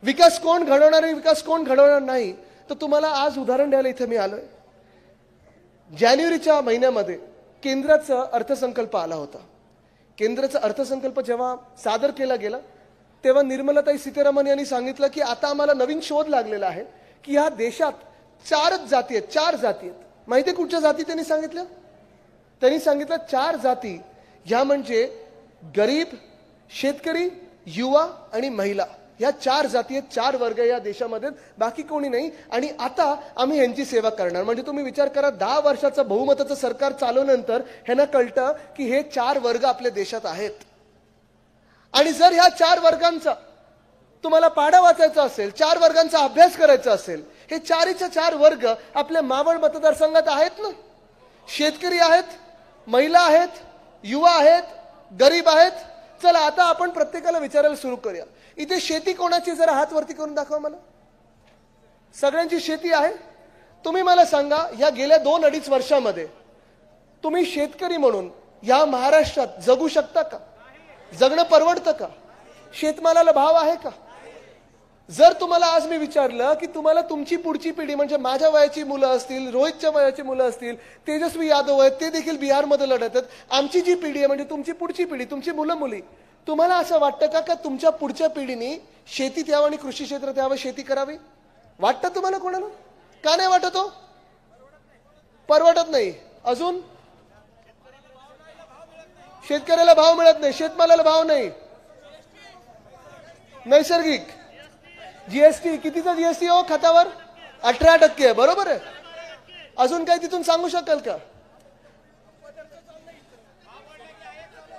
विकास कोण घडवणार आहे, विकास कोण घडवणार नाही, तर तुम्हाला आज उदाहरण द्यायला इथे मी आलोय. जानेवारीच्या महिन्यामध्ये केंद्राचा अर्थसंकल्प आला होता. केंद्राचा अर्थसंकल्प जेव्हा सादर केला गेला तेव्हा निर्मलाताई सीतारामन यांनी सांगितलं की आता आम्हाला नवीन शोध लागलेला आहे की ह्या देशात 4 जाती आहेत. माहिती कुठच्या जाती त्यांनी सांगितलं? त्यांनी सांगितलं 4 जाती, ह्या म्हणजे गरीब, शेतकरी, युवा आणि महिला. या 4 जाती आहेत, 4 वर्ग या देशामध्ये, बाकी कोणी नाही. आणि आता आम्ही यांची सेवा करणार. म्हणजे तुम्ही विचार करा, 10 वर्षाचं बहुमताचं सरकार चालवल्यानंतर ह्यांना कळतं की हे 4 वर्ग आपल्या देशात आहेत. आणि जर ह्या 4 वर्गांचा तुम्हाला पाढा वाचायचा असेल, 4 वर्गांचा अभ्यास करायचा असेल, हे 4च्या 4 वर्ग आपल्या मावळ मतदारसंघात आहेत ना. शेतकरी आहेत, महिला आहेत, युवा आहेत, गरीब आहेत. चला आता आपण प्रत्येकाला विचारायला सुरू करूया, इथे शेती कोणाची? जरा हात वरती करून दाखवा मला. सगळ्यांची शेती आहे? तुम्ही मला सांगा, या गेल्या 2-2.5 वर्षामध्ये तुम्ही शेतकरी म्हणून या महाराष्ट्रात जगू शकता का? जगणं परवडतं का? शेतमालाला भाव आहे का? जर तुम्हाला आज मी विचारलं की तुम्हाला तुमची पुढची पिढी म्हणजे माझ्या वयाची मुलं असतील, रोहितच्या वयाची मुलं असतील, तेजस्वी यादव आहेत, ते देखील बिहारमध्ये लढत आहेत, आमची जी पिढी आहे म्हणजे तुमची पुढची पिढी, तुमची मुलं मुली, तुम्हाला असं वाटतं का तुमच्या पुढच्या पिढीने शेतीत यावं आणि कृषी क्षेत्रात यावं, शेती करावी? वाटतं तुम्हाला कोणाला? का नाही वाटत हो? परवडत नाही. अजून शेतकऱ्याला भाव मिळत नाही, शेतमालाला भाव नाही. नैसर्गिक जीएसटी, कितीचा जीएसटी हो खतावर? 18% आहे, बरोबर आहे. अजून काही तिथून सांगू शकाल का?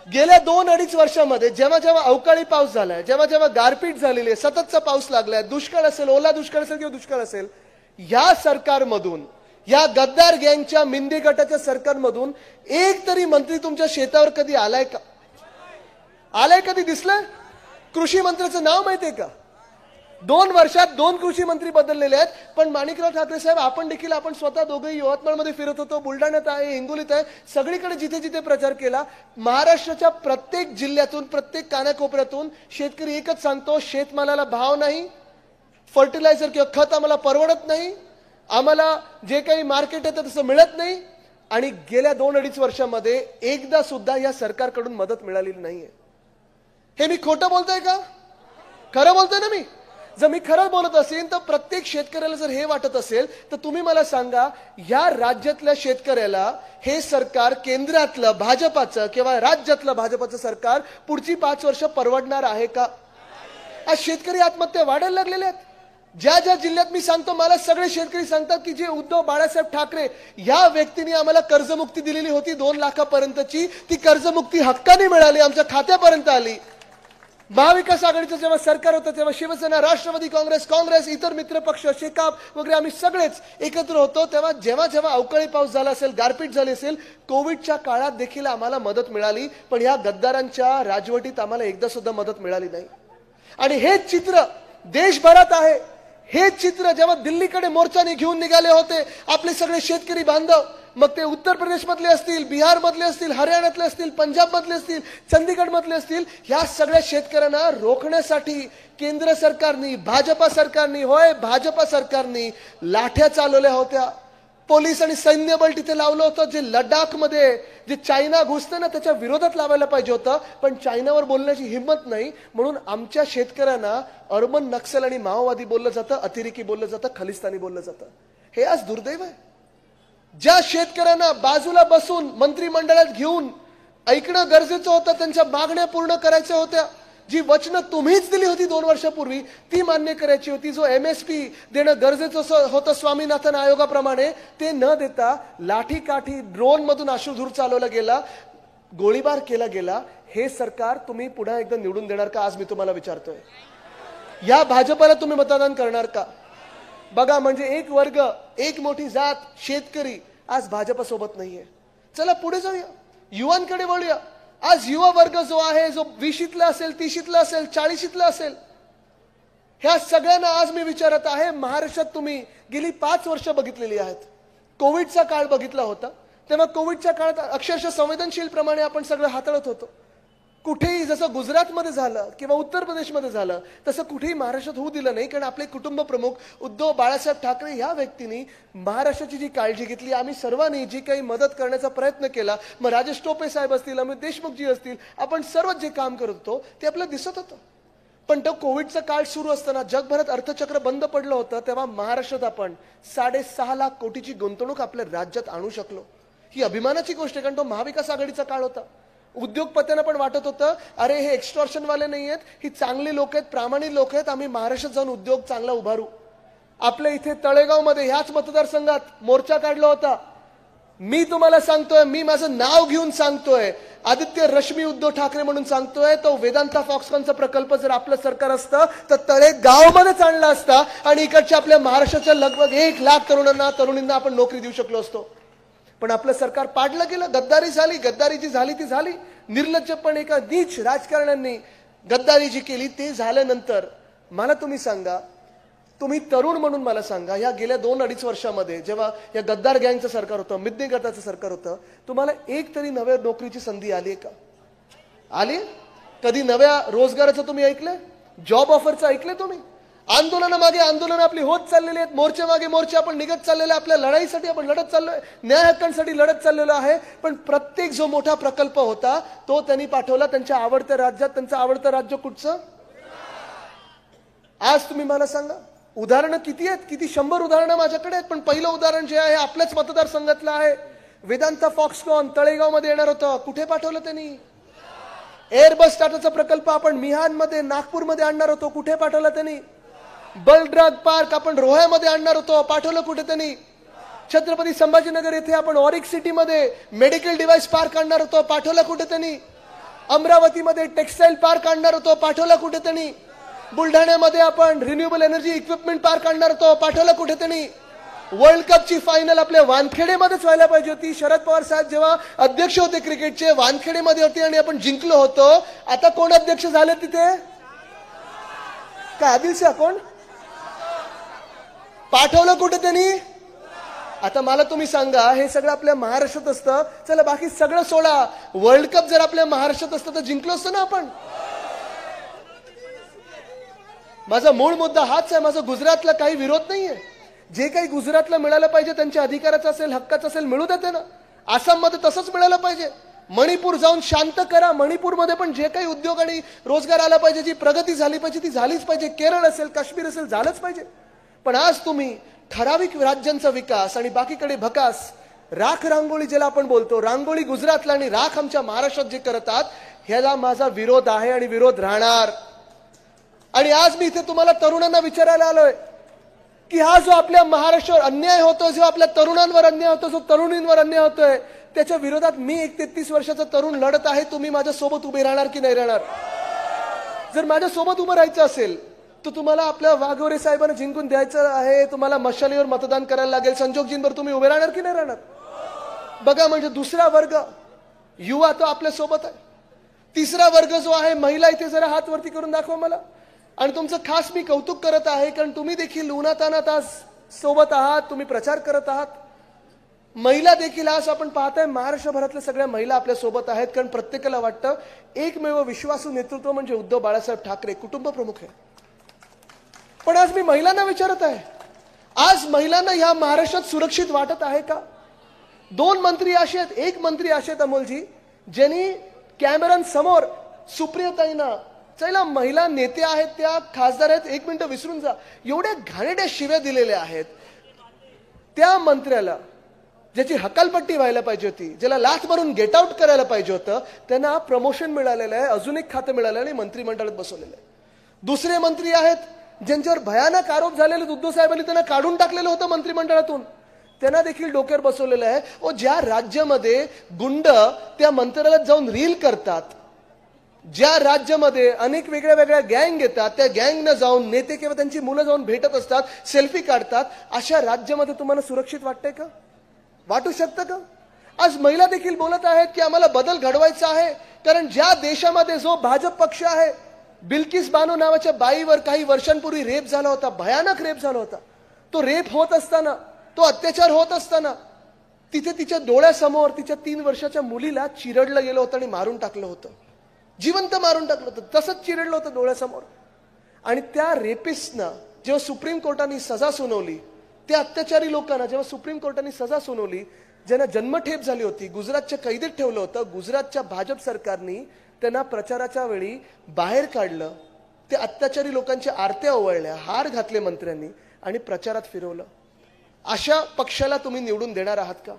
गेल्या 2-2.5 वर्षामध्ये जेव्हा जेव्हा अवकाळी पाऊस झालाय, जेव्हा जेव्हा गारपीट झालेली आहे, सततचा पाऊस लागलाय, दुष्काळ असेल, ओला दुष्काळ असेल किंवा दुष्काळ असेल, या सरकारमधून, या गद्दार गँगच्या मिंदी गटाच्या सरकारमधून एक तरी मंत्री तुमच्या शेतावर कधी आलाय का? आलाय? कधी दिसलंय? कृषी मंत्र्याचं नाव माहितीये का? 2 वर्षात 2 कृषी मंत्री बदललेले आहेत. पण माणिकराव ठाकरे साहेब, आपण देखील, आपण स्वतः दोघेही यवतमाळमध्ये फिरत होतो, बुलढाण्यात आहे, हिंगोलीत आहे, सगळीकडे जिथे जिथे प्रचार केला. महाराष्ट्राच्या प्रत्येक जिल्ह्यातून, प्रत्येक कानाकोपऱ्यातून शेतकरी एकच सांगतो, शेतमालाला भाव नाही, फर्टिलायझर किंवा खत आम्हाला परवडत नाही, आम्हाला जे काही मार्केट आहे तसं मिळत नाही. आणि गेल्या 2-2.5 वर्षामध्ये एकदा सुद्धा या सरकारकडून मदत मिळालेली नाहीये. हे मी खोटं बोलतोय का? खरं बोलतोय ना मी? जर मी खरं बोलत असेल तर प्रत्येक शेतकऱ्याला जर हे वाटत असेल तर तुम्ही मला सांगा, या राज्यातल्या शेतकऱ्याला हे सरकार, केंद्रातलं भाजपाचं किंवा राज्यातलं भाजपाचं सरकार पुढची 5 वर्ष परवडणार आहे का? आज शेतकरी आत्महत्या वाढायला लागलेल्या आहेत. ज्या ज्या जिल्ह्यात मी सांगतो, मला सगळे शेतकरी सांगतात की जे उद्धव बाळासाहेब ठाकरे या व्यक्तीने आम्हाला कर्जमुक्ती दिलेली होती 2 लाखापर्यंतची, ती कर्जमुक्ती हक्काने मिळाली, आमच्या खात्यापर्यंत आली. महाविकास आघाडीचं जेव्हा सरकार होतं तेव्हा शिवसेना, राष्ट्रवादी काँग्रेस, इतर मित्र पक्ष, शेकाप वगैरे आम्ही सगळेच एकत्र होतो. तेव्हा जेव्हा जेव्हा अवकाळी पाऊस झाला असेल, गारपीट झाली असेल, कोविडच्या काळात देखील आम्हाला मदत मिळाली. पण या गद्दारांच्या राजवटीत आम्हाला एकदा सुद्धा मदत मिळाली नाही. आणि हेच चित्र देशभरात आहे. हेच चित्र जेव्हा दिल्लीकडे मोर्चाने घेऊन निघाले होते आपले सगळे शेतकरी बांधव, मग ते उत्तर प्रदेश मधले असतील, बिहार मधले असतील, हरियाणातले असतील, पंजाब मधले असतील, चंदीगड मधले असतील, ह्या सगळ्या शेतकऱ्यांना रोखण्यासाठी केंद्र सरकारनी, भाजपा सरकारनी, होय भाजपा सरकारनी लाठ्या चालवल्या होत्या. पोलीस आणि सैन्य बल तिथे लावलं होतं. जे लडाखमध्ये जे चायना घुसतं ना, त्याच्या विरोधात लावायला पाहिजे होतं, पण चायनावर बोलण्याची हिंमत नाही. म्हणून आमच्या शेतकऱ्यांना अर्बन नक्सल आणि माओवादी बोललं जातं, अतिरेकी बोललं जातं, खलिस्तानी बोललं जातं. हे आज दुर्दैव आहे. ज्या शेतकऱ्यांना बाजूला बसून मंत्रिमंडळात घेऊन ऐकणं गरजेचं होतं, त्यांच्या मागण्या पूर्ण करायच्या होत्या, जी वचनं तुम्हीच दिली होती 2 वर्षापूर्वी ती मान्य करायची होती, जो MSP देणं गरजेचं होतं स्वामीनाथन आयोगाप्रमाणे, ते न देता लाठीकाठी, ड्रोन मधून अश्रुधूर चालवला गेला, गोळीबार केला गेला. हे सरकार तुम्ही पुन्हा एकदा निवडून देणार का? आज मी तुम्हाला विचारतोय. या भाजपाला तुम्ही मतदान करणार का? बघा, म्हणजे एक वर्ग, एक मोठी जात, शेतकरी आज भाजपासोबत नाहीये. चला पुढे जाऊया, युवांकडे वळूया. आज युवा वर्ग जो आहे, जो 20ला असेल, 30ला असेल, 40ला असेल, ह्या सगळ्यांना आज मी विचारत आहे, महाराष्ट्रात तुम्ही गेली 5 वर्ष बघितलेली आहेत. कोविडचा काळ बघितला होता, तेव्हा कोविडच्या काळात अक्षरशः संवेदनशील प्रमाणे आपण सगळं हाताळत होतो. कुठेही जसं गुजरातमध्ये झालं किंवा उत्तर प्रदेशमध्ये झालं तसं कुठेही महाराष्ट्रात होऊ दिलं नाही. कारण आपले कुटुंब प्रमुख उद्धव बाळासाहेब ठाकरे या व्यक्तींनी महाराष्ट्राची जी काळजी घेतली, आम्ही सर्वांनी जी काही मदत करण्याचा प्रयत्न केला, मग राजेश टोपे साहेब असतील, अमित देशमुख जी असतील, आपण सर्वच जे काम करत होतो ते आपल्याला दिसत होतं. पण तो कोविडचा काळ सुरू असताना जगभरात अर्थचक्र बंद पडलं होतं, तेव्हा महाराष्ट्रात आपण 6.5 लाख कोटीची गुंतवणूक आपल्या राज्यात आणू शकलो. ही अभिमानाची गोष्ट आहे, कारण तो महाविकास आघाडीचा काळ होता. उद्योगपत्यांना पण वाटत होतं, अरे हे एक्स्टॉर्शन वाले नाही आहेत, ही चांगली लोक आहेत, प्रामाणिक लोक आहेत, आम्ही महाराष्ट्रात जाऊन उद्योग चांगला उभारू. आपल्या इथे तळेगावमध्ये ह्याच मतदारसंघात मोर्चा काढला होता. मी तुम्हाला सांगतोय, मी माझं नाव घेऊन सांगतोय, आदित्य रश्मी उद्धव ठाकरे म्हणून सांगतोय, तो वेदांता फॉक्सकॉनचा प्रकल्प जर आपलं सरकार असतं तर तळेगावमध्येच आणला असता आणि इकडच्या आपल्या महाराष्ट्राच्या लगभग 1 लाख तरुणींना आपण नोकरी देऊ शकलो असतो. पण आपलं सरकार पाडलं गेलं. गद्दारी झाली. गद्दारी जी झाली ती झाली. निर्लज्जपणे एका नीच राजकारण्यांनी गद्दारी जी केली ते झाल्यानंतर मला तुम्ही सांगा, तुम्ही तरुण म्हणून मला सांगा, या गेल्या 2-2.5 वर्षामध्ये जेव्हा या गद्दार गँगचं सरकार होतं, मिदनी गटाचं सरकार होतं, तुम्हाला एक तरी नव्या नोकरीची संधी आली का? आली? कधी नव्या रोजगाराचं तुम्ही ऐकलंय? जॉब ऑफरचं ऐकलंय तुम्ही? आंदोलनामागे आंदोलन आपली होत चाललेली आहेत. मोर्चे मागे मोर्चे आपण निघत चाललेले, आपल्या लढाईसाठी आपण लढत चाललोय, न्याय हक्कांसाठी लढत चाललेलो आहे. पण प्रत्येक जो मोठा प्रकल्प होता तो त्यांनी पाठवला त्यांच्या आवडत्या राज्यात. त्यांचं आवडतं राज्य कुठचं? आज तुम्ही मला सांगा, उदाहरणं किती आहेत? किती 100 उदाहरणं माझ्याकडे आहेत. पण पहिलं उदाहरण जे आहे आपल्याच मतदारसंघातलं आहे. वेदांता फॉक्सकॉन तळेगावमध्ये येणार होतं, कुठे पाठवलं त्यांनी? एअरबस टाटाचा प्रकल्प आपण मिहानमध्ये नागपूरमध्ये आणणार होतो, कुठे पाठवला त्यांनी? बलड्राग पार्क आपण रोह्यामध्ये आणणार होतो, पाठवलं कुठे त्यांनी? छत्रपती संभाजीनगर येथे आपण ऑरिक सिटीमध्ये मेडिकल डिव्हाइस पार्क आणणार होतो, पाठवलं कुठे त्यांनी? अमरावतीमध्ये टेक्सटाईल पार्क आणणार होतो, पाठवलं कुठे त्यांनी? बुलढाण्यामध्ये आपण रिन्युएबल एनर्जी इक्विपमेंट पार्क आणणार होतो, पाठवलं कुठे त्यांनी? वर्ल्ड कपची फायनल आपल्या वानखेडेमध्येच व्हायला पाहिजे होती. शरद पवार साहेब जेव्हा अध्यक्ष होते क्रिकेटचे, वानखेडेमध्ये होते आणि आपण जिंकलो होतो. आता कोण अध्यक्ष झाले तिथे? का आदिल शाह? कोण पाठवलं कुठे त्यांनी? आता मला तुम्ही सांगा, हे सगळं आपल्या महाराष्ट्रात असतं, चला बाकी सगळं सोडा, वर्ल्ड कप जर आपल्या महाराष्ट्रात असतं तर जिंकलो असतो ना आपण. माझा मूळ मुद्दा हाच आहे. माझा गुजरातला काही विरोध नाहीये. जे काही गुजरातला मिळालं पाहिजे, त्यांच्या अधिकाराचं असेल, हक्काचं असेल, मिळू देते ना. आसाममध्ये तसंच मिळालं पाहिजे. मणिपूर जाऊन शांत करा. मणिपूरमध्ये पण जे काही उद्योग आणि रोजगार आला पाहिजे, जी प्रगती झाली पाहिजे ती झालीच पाहिजे. केरळ असेल, काश्मीर असेल, झालंच पाहिजे. पण आज तुम्ही ठराविक राज्यांचा विकास आणि बाकीकडे भकास, राख रांगोळी ज्याला आपण बोलतो, रांगोळी गुजरातला आणि राख आमच्या महाराष्ट्रात जे करतात, ह्याला माझा विरोध आहे आणि विरोध राहणार. आणि आज मी इथे तुम्हाला तरुणांना विचारायला आलोय की हा जो आपल्या महाराष्ट्रावर अन्याय होतो, जो आपल्या तरुणांवर अन्याय होतो, जो तरुणींवर अन्याय होतोय, त्याच्या विरोधात मी एक 33 वर्षाचा तरुण लढत आहे. तुम्ही माझ्या सोबत उभे राहणार की नाही राहणार? जर माझ्या सोबत उभं राहायचं असेल तर तुम्हाला आपल्या वाघोरे साहेबांना जिंकून द्यायचं आहे. तुम्हाला मशालीवर मतदान करायला लागेल. संजोगजींवर तुम्ही उभे राहणार की नाही राहणार? बघा, म्हणजे दुसरा वर्ग युवा तो आपल्या सोबत आहे. तिसरा वर्ग जो आहे महिला, इथे जरा हात वरती करून दाखवा मला. आणि तुमचं खास मी कौतुक करत आहे, कारण तुम्ही देखील उन्हातानात आज सोबत आहात, तुम्ही प्रचार करत आहात. महिला देखील आज आपण पाहताय महाराष्ट्रभरातल्या सगळ्या महिला आपल्या सोबत आहेत. कारण प्रत्येकाला वाटतं एकमेव विश्वासू नेतृत्व म्हणजे उद्धव बाळासाहेब ठाकरे कुटुंब प्रमुख आहे. पण आज मी महिलांना विचारत आहे, आज महिलांना ह्या महाराष्ट्रात सुरक्षित वाटत आहे का? 2 मंत्री असे आहेत, एक मंत्री असे आहेत अमोलजी, ज्यांनी कॅमेऱ्यांसमोर सुप्रियाताईंना, चला महिला नेते आहेत, त्या खासदार आहेत, 1 मिनिट विसरून जा, एवढ्या घाणेरड्या शिव्या दिलेल्या आहेत. त्या मंत्र्याला ज्याची हकालपट्टी व्हायला पाहिजे होती, ज्याला लाथ मारून गेट आउट करायला पाहिजे होतं, त्यांना प्रमोशन मिळालेलं आहे, अजून एक खातं मिळालं आणि मंत्रिमंडळात बसवलेलं आहे. दुसरे मंत्री आहेत ज्यांच्यावर भयानक आरोप झालेले, उद्धव साहेबांनी त्यांना काढून टाकलेलं होतं मंत्रिमंडळातून, त्यांना देखील डोक्यावर बसवलेलं आहे. ज्या राज्यामध्ये गुंड त्या मंत्र्याला जाऊन रील करतात, ज्या राज्यामध्ये अनेक वेगळ्या वेगळ्या गँग येतात, त्या गँगनं जाऊन नेते किंवा त्यांची मुलं जाऊन भेटत असतात, सेल्फी काढतात, अशा राज्यामध्ये तुम्हाला सुरक्षित वाटतंय का? वाटू शकतं का? आज महिला देखील बोलत आहेत की आम्हाला बदल घडवायचा आहे. कारण ज्या देशामध्ये जो भाजप पक्ष आहे, बिल्किस बानो नावाच्या बाईवर काही वर्षांपूर्वी रेप झाला होता, भयानक रेप झाला होता. तो रेप होत असताना, तो अत्याचार होत असताना तिथे तिच्या डोळ्यासमोर तिच्या 3 वर्षाच्या मुलीला चिरडलं गेलं होतं आणि मारून टाकलं होतं, जिवंत मारून टाकलं होतं, तसंच चिरडलं होतं डोळ्यासमोर. आणि त्या रेपिस्टना जेव्हा सुप्रीम कोर्टाने सजा सुनावली, त्या अत्याचारी लोकांना जेव्हा सुप्रीम कोर्टाने सजा सुनावली, ज्यांना जन्मठेप झाली होती, गुजरातच्या कैदेत ठेवलं होतं, गुजरातच्या भाजप सरकारने त्यांना प्रचाराच्या वेळी बाहेर काढलं. ते अत्याचारी लोकांच्या आरत्या ओवाळल्या, हार घातले मंत्र्यांनी आणि प्रचारात फिरवलं. अशा पक्षाला तुम्ही निवडून देणार आहात का?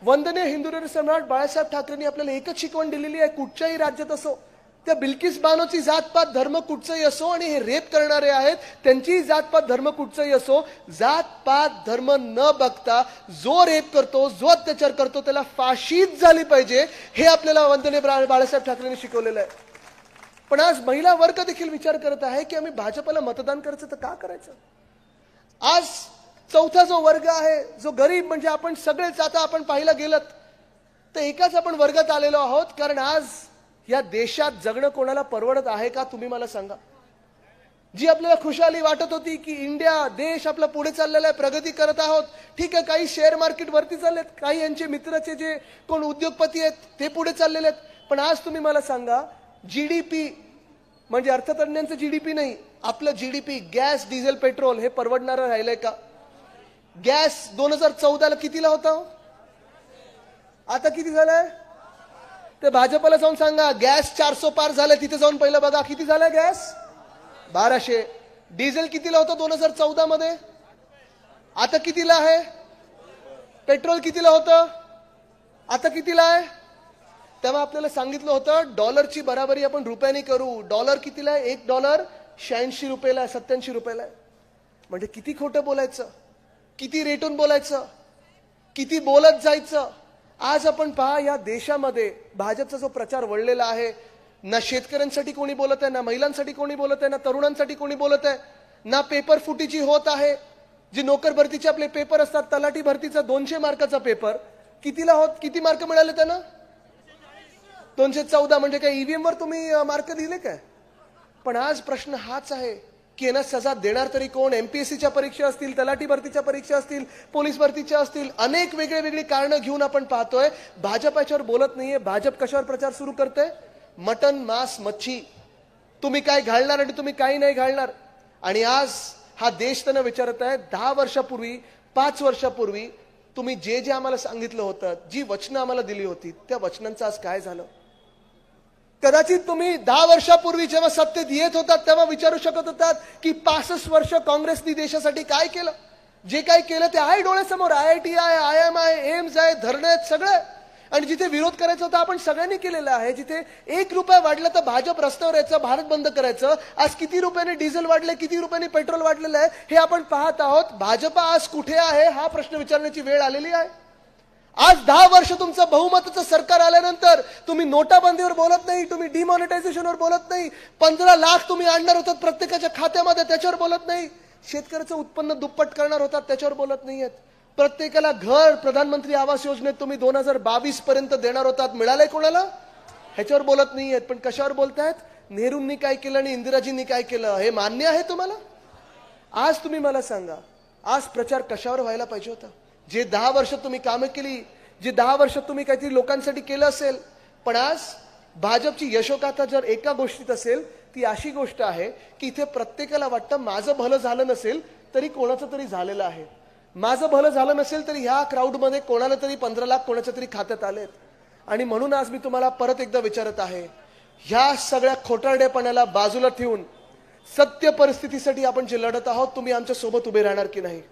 वंदनीय हिंदुराष्ट्र सम्राट बाळासाहेब ठाकरेंनी आपल्याला एकच शिकवण दिलेली आहे, कुठच्याही राज्यात असो, त्या बिल्किस बानोची जातपात धर्म कुठचंही असो आणि हे रेप करणारे आहेत त्यांची जातपात धर्म कुठचंही असो, जातपात धर्म न बघता जो रेप करतो, जो अत्याचार करतो त्याला फाशीच झाली पाहिजे, हे आपल्याला वंदनीय बाळासाहेब ठाकरेंनी शिकवलेलं आहे. पण आज महिला वर्ग देखील विचार करत आहे की आम्ही भाजपला मतदान करायचं तर का करायचं. आज चौथा जो वर्ग आहे, जो गरीब, म्हणजे आपण सगळेच आता आपण पाहिलं गेलं तर एकाच आपण वर्गात आलेलो आहोत. कारण आज या देशात जगणं कोणाला परवडत आहे का तुम्ही मला सांगा. जी आपल्याला खुशाली वाटत होती की इंडिया देश आपला पुढे चाललेला आहे, प्रगती करत आहोत, ठीक आहे, काही शेअर मार्केट वरती चाललेत, काही यांचे मित्राचे जे कोण उद्योगपती आहेत ते पुढे चाललेले आहेत. पण आज तुम्ही मला सांगा, जीडीपी म्हणजे अर्थतज्ञांचं जीडीपी नाही, आपलं जीडीपी, गॅस, डिझेल, पेट्रोल हे परवडणारं राहिलंय का. गॅस 2014ला कितीला होता, आता किती झालाय ते भाजपला जाऊन सांगा. गॅस 400 पार झाले, तिथे जाऊन पहिलं बघा किती झालाय गॅस, 1200. डिझेल कितीला होतं 2014 मध्ये, आता कितीला आहे. पेट्रोल कितीला होतं, आता कितीला आहे. तेव्हा आपल्याला सांगितलं होतं डॉलरची बराबरी आपण रुपयाने करू. डॉलर कितीला आहे, $1 86 रुपयाला आहे, 87 रुपयाला आहे. म्हणजे किती खोटं बोलायचं, किती रेटून बोलायचं, किती बोलत जायचं. आज आपण पहा या देशामध्ये भाजपचा जो प्रचार वळलेला आहे, ना शेतकऱ्यांसाठी कोणी बोलत आहे, ना महिलांसाठी कोणी बोलत आहे, ना तरुणांसाठी कोणी बोलत आहे, ना पेपर फुटीची होत आहे. जे नोकर भरतीचे आपले पेपर असतात, तलाठी भरतीचा 200 मार्काचा पेपर कितीला होत, किती मार्क मिळाले त्यांना, 214. म्हणजे काय ईव्हीएम वर तुम्ही मार्क दिले काय. पण आज प्रश्न हाच आहे की यांना सजा देणार तरी कोण. एमपीएससीच्या परीक्षा असतील, तलाठी भरतीच्या परीक्षा असतील, पोलीस भरतीच्या असतील, अनेक वेगळी कारणं घेऊन आपण पाहतोय भाजप याच्यावर बोलत नाहीये. भाजप कशावर प्रचार सुरू करते, मटन, मांस, मच्छी, तुम्ही काय घालणार आणि तुम्ही काही नाही घालणार. आणि आज हा देश त्यांना विचारत आहे 10 वर्षापूर्वी, 5 वर्षापूर्वी तुम्ही जे जे आम्हाला सांगितलं होतं, जी वचनं आम्हाला दिली होती, त्या वचनांचं आज काय झालं. कदाचित तुम्ही 10 वर्षापूर्वी जेव्हा सत्तेत येत होतात तेव्हा विचारू शकत होतात की 65 वर्ष काँग्रेसनी देशासाठी काय केलं. जे काय केलं ते आहे डोळ्यासमोर. IIT आहे, IIM आहे, एम्स आहे, धरणे आहेत, सगळं. आणि जिथे विरोध करायचा होता आपण सगळ्यांनी केलेला आहे. जिथे 1 रुपया वाढला तर भाजप रस्त्यावर यायचं, भारत बंद करायचं. आज किती रुपयाने डिझेल वाढले, किती रुपयाने पेट्रोल वाढलेलं आहे हे आपण पाहत आहोत. भाजप आज कुठे आहे हा प्रश्न विचारण्याची वेळ आलेली आहे. आज 10 वर्ष तुमचं बहुमताचं सरकार आल्यानंतर तुम्ही नोटाबंदीवर बोलत नाही, तुम्ही डिमॉनिटायझेशनवर बोलत नाही, 15 लाख तुम्ही आणणार होतात प्रत्येकाच्या खात्यामध्ये त्याच्यावर बोलत नाही, शेतकऱ्याचं उत्पन्न दुप्पट करणार होतात त्याच्यावर बोलत नाहीयेत, प्रत्येकाला घर, प्रधानमंत्री आवास योजनेत तुम्ही 2022 पर्यंत देणार होतात, मिळालंय कोणाला ह्याच्यावर बोलत नाहीयेत. पण कशावर बोलतायत, नेहरूंनी काय केलं आणि इंदिराजींनी काय केलं हे मान्य आहे तुम्हाला. आज तुम्ही मला सांगा, आज प्रचार कशावर व्हायला पाहिजे होता. जे 10 वर्षात तुम्ही कामं केली, जे 10 वर्षात तुम्ही काहीतरी लोकांसाठी केलं असेल. पण आज भाजपची यशोगाथा जर एका गोष्टीत असेल ती अशी गोष्ट आहे की इथे प्रत्येकाला वाटतं माझं भलं झालं नसेल तरी कोणाचं तरी झालेलं आहे, माझं भलं झालं नसेल तरी ह्या क्राऊडमध्ये कोणाला तरी 15 लाख कोणाच्या तरी खात्यात आलेत. आणि म्हणून आज मी तुम्हाला परत एकदा विचारत आहे, ह्या सगळ्या खोटारडेपणाला बाजूला ठेवून सत्य परिस्थितीसाठी आपण जे लढत आहोत तुम्ही आमच्या सोबत उभे राहणार की नाही.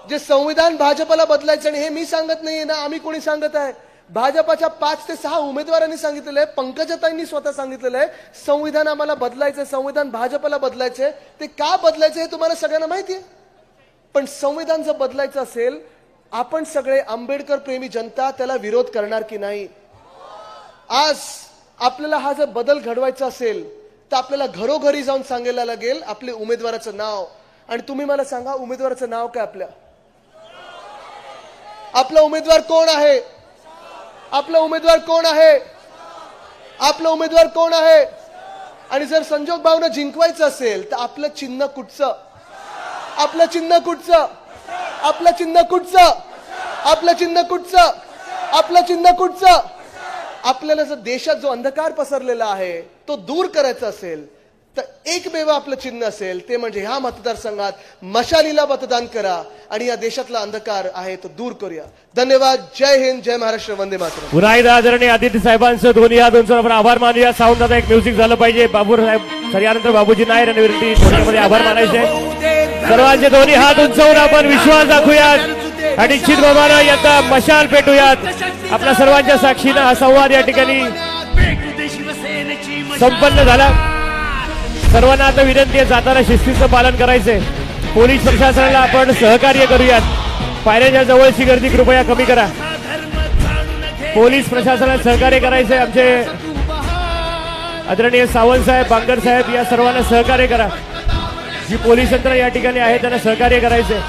जे संविधान भाजपला बदलायचं आणि हे मी सांगत नाहीये ना, आम्ही कोणी सांगत आहे, भाजपच्या 5 ते 6 उमेदवारांनी सांगितलेलं आहे, पंकजाताईंनी स्वतः सांगितलेलं आहे संविधान आम्हाला बदलायचं, संविधान भाजपला बदलायचंय. ते का बदलायचं हे तुम्हाला सगळ्यांना माहिती आहे. पण संविधान जर बदलायचं असेल, आपण सगळे आंबेडकर प्रेमी जनता त्याला विरोध करणार की नाही. आज आपल्याला हा जर बदल घडवायचा असेल तर आपल्याला घरोघरी जाऊन सांगायला लागेल आपले उमेदवाराचं नाव. आणि तुम्ही मला सांगा उमेदवाराचं नाव काय, आपला उमेदवार कोण आहे, आपला उमेदवार कोण आहे, आपला उमेदवार कोण आहे. आणि जर संजोग भावना जिंकवायचं असेल तर आपलं चिन्ह कुठचं, आपलं चिन्ह कुठचं, आपलं चिन्ह कुठचं, आपलं चिन्ह कुठचं, आपलं चिन्ह कुठचं. आपल्याला जर देशात जो अंधकार पसरलेला आहे तो दूर करायचा असेल तर एकमेव आपलं चिन्ह असेल ते म्हणजे ह्या मतदारसंघात मशालीला मतदान करा आणि या देशातला अंधकार आहे तो दूर करूया. धन्यवाद. जय हिंद, जय महाराष्ट्र, वंदे मातरम. पुन्हा एकदा आदरणीय आदित्य साहेबांचं दोन्ही हातांचं आपण आभार मानूया. साऊंड एक म्युझिक झालं पाहिजे. बाबू साहेब यानंतर बाबूजी नायर आणि विनंती थोड्यामध्ये आभार मानायचे. सर्वांचे दोन्ही हात उंचावून आपण विश्वास दाखवूयात आणि चित बाबांना यंदा मशाल पेटूयात. आपल्या सर्वांच्या साक्षीनं हा संवाद या ठिकाणी संपन्न झाला. सर्वांना आता विनंती आहे, जाताना शिस्तीचं पालन करायचंय. पोलीस प्रशासनाला आपण सहकार्य करूयात. पायऱ्याच्या जवळची गर्दी कृपया कमी करा. पोलीस प्रशासनाला सहकार्य करायचंय. आमचे आदरणीय सावंत साहेब, बांगर साहेब या सर्वांना सहकार्य करा. जी पोलीस यंत्रणा या ठिकाणी आहे त्यांना सहकार्य करायचंय.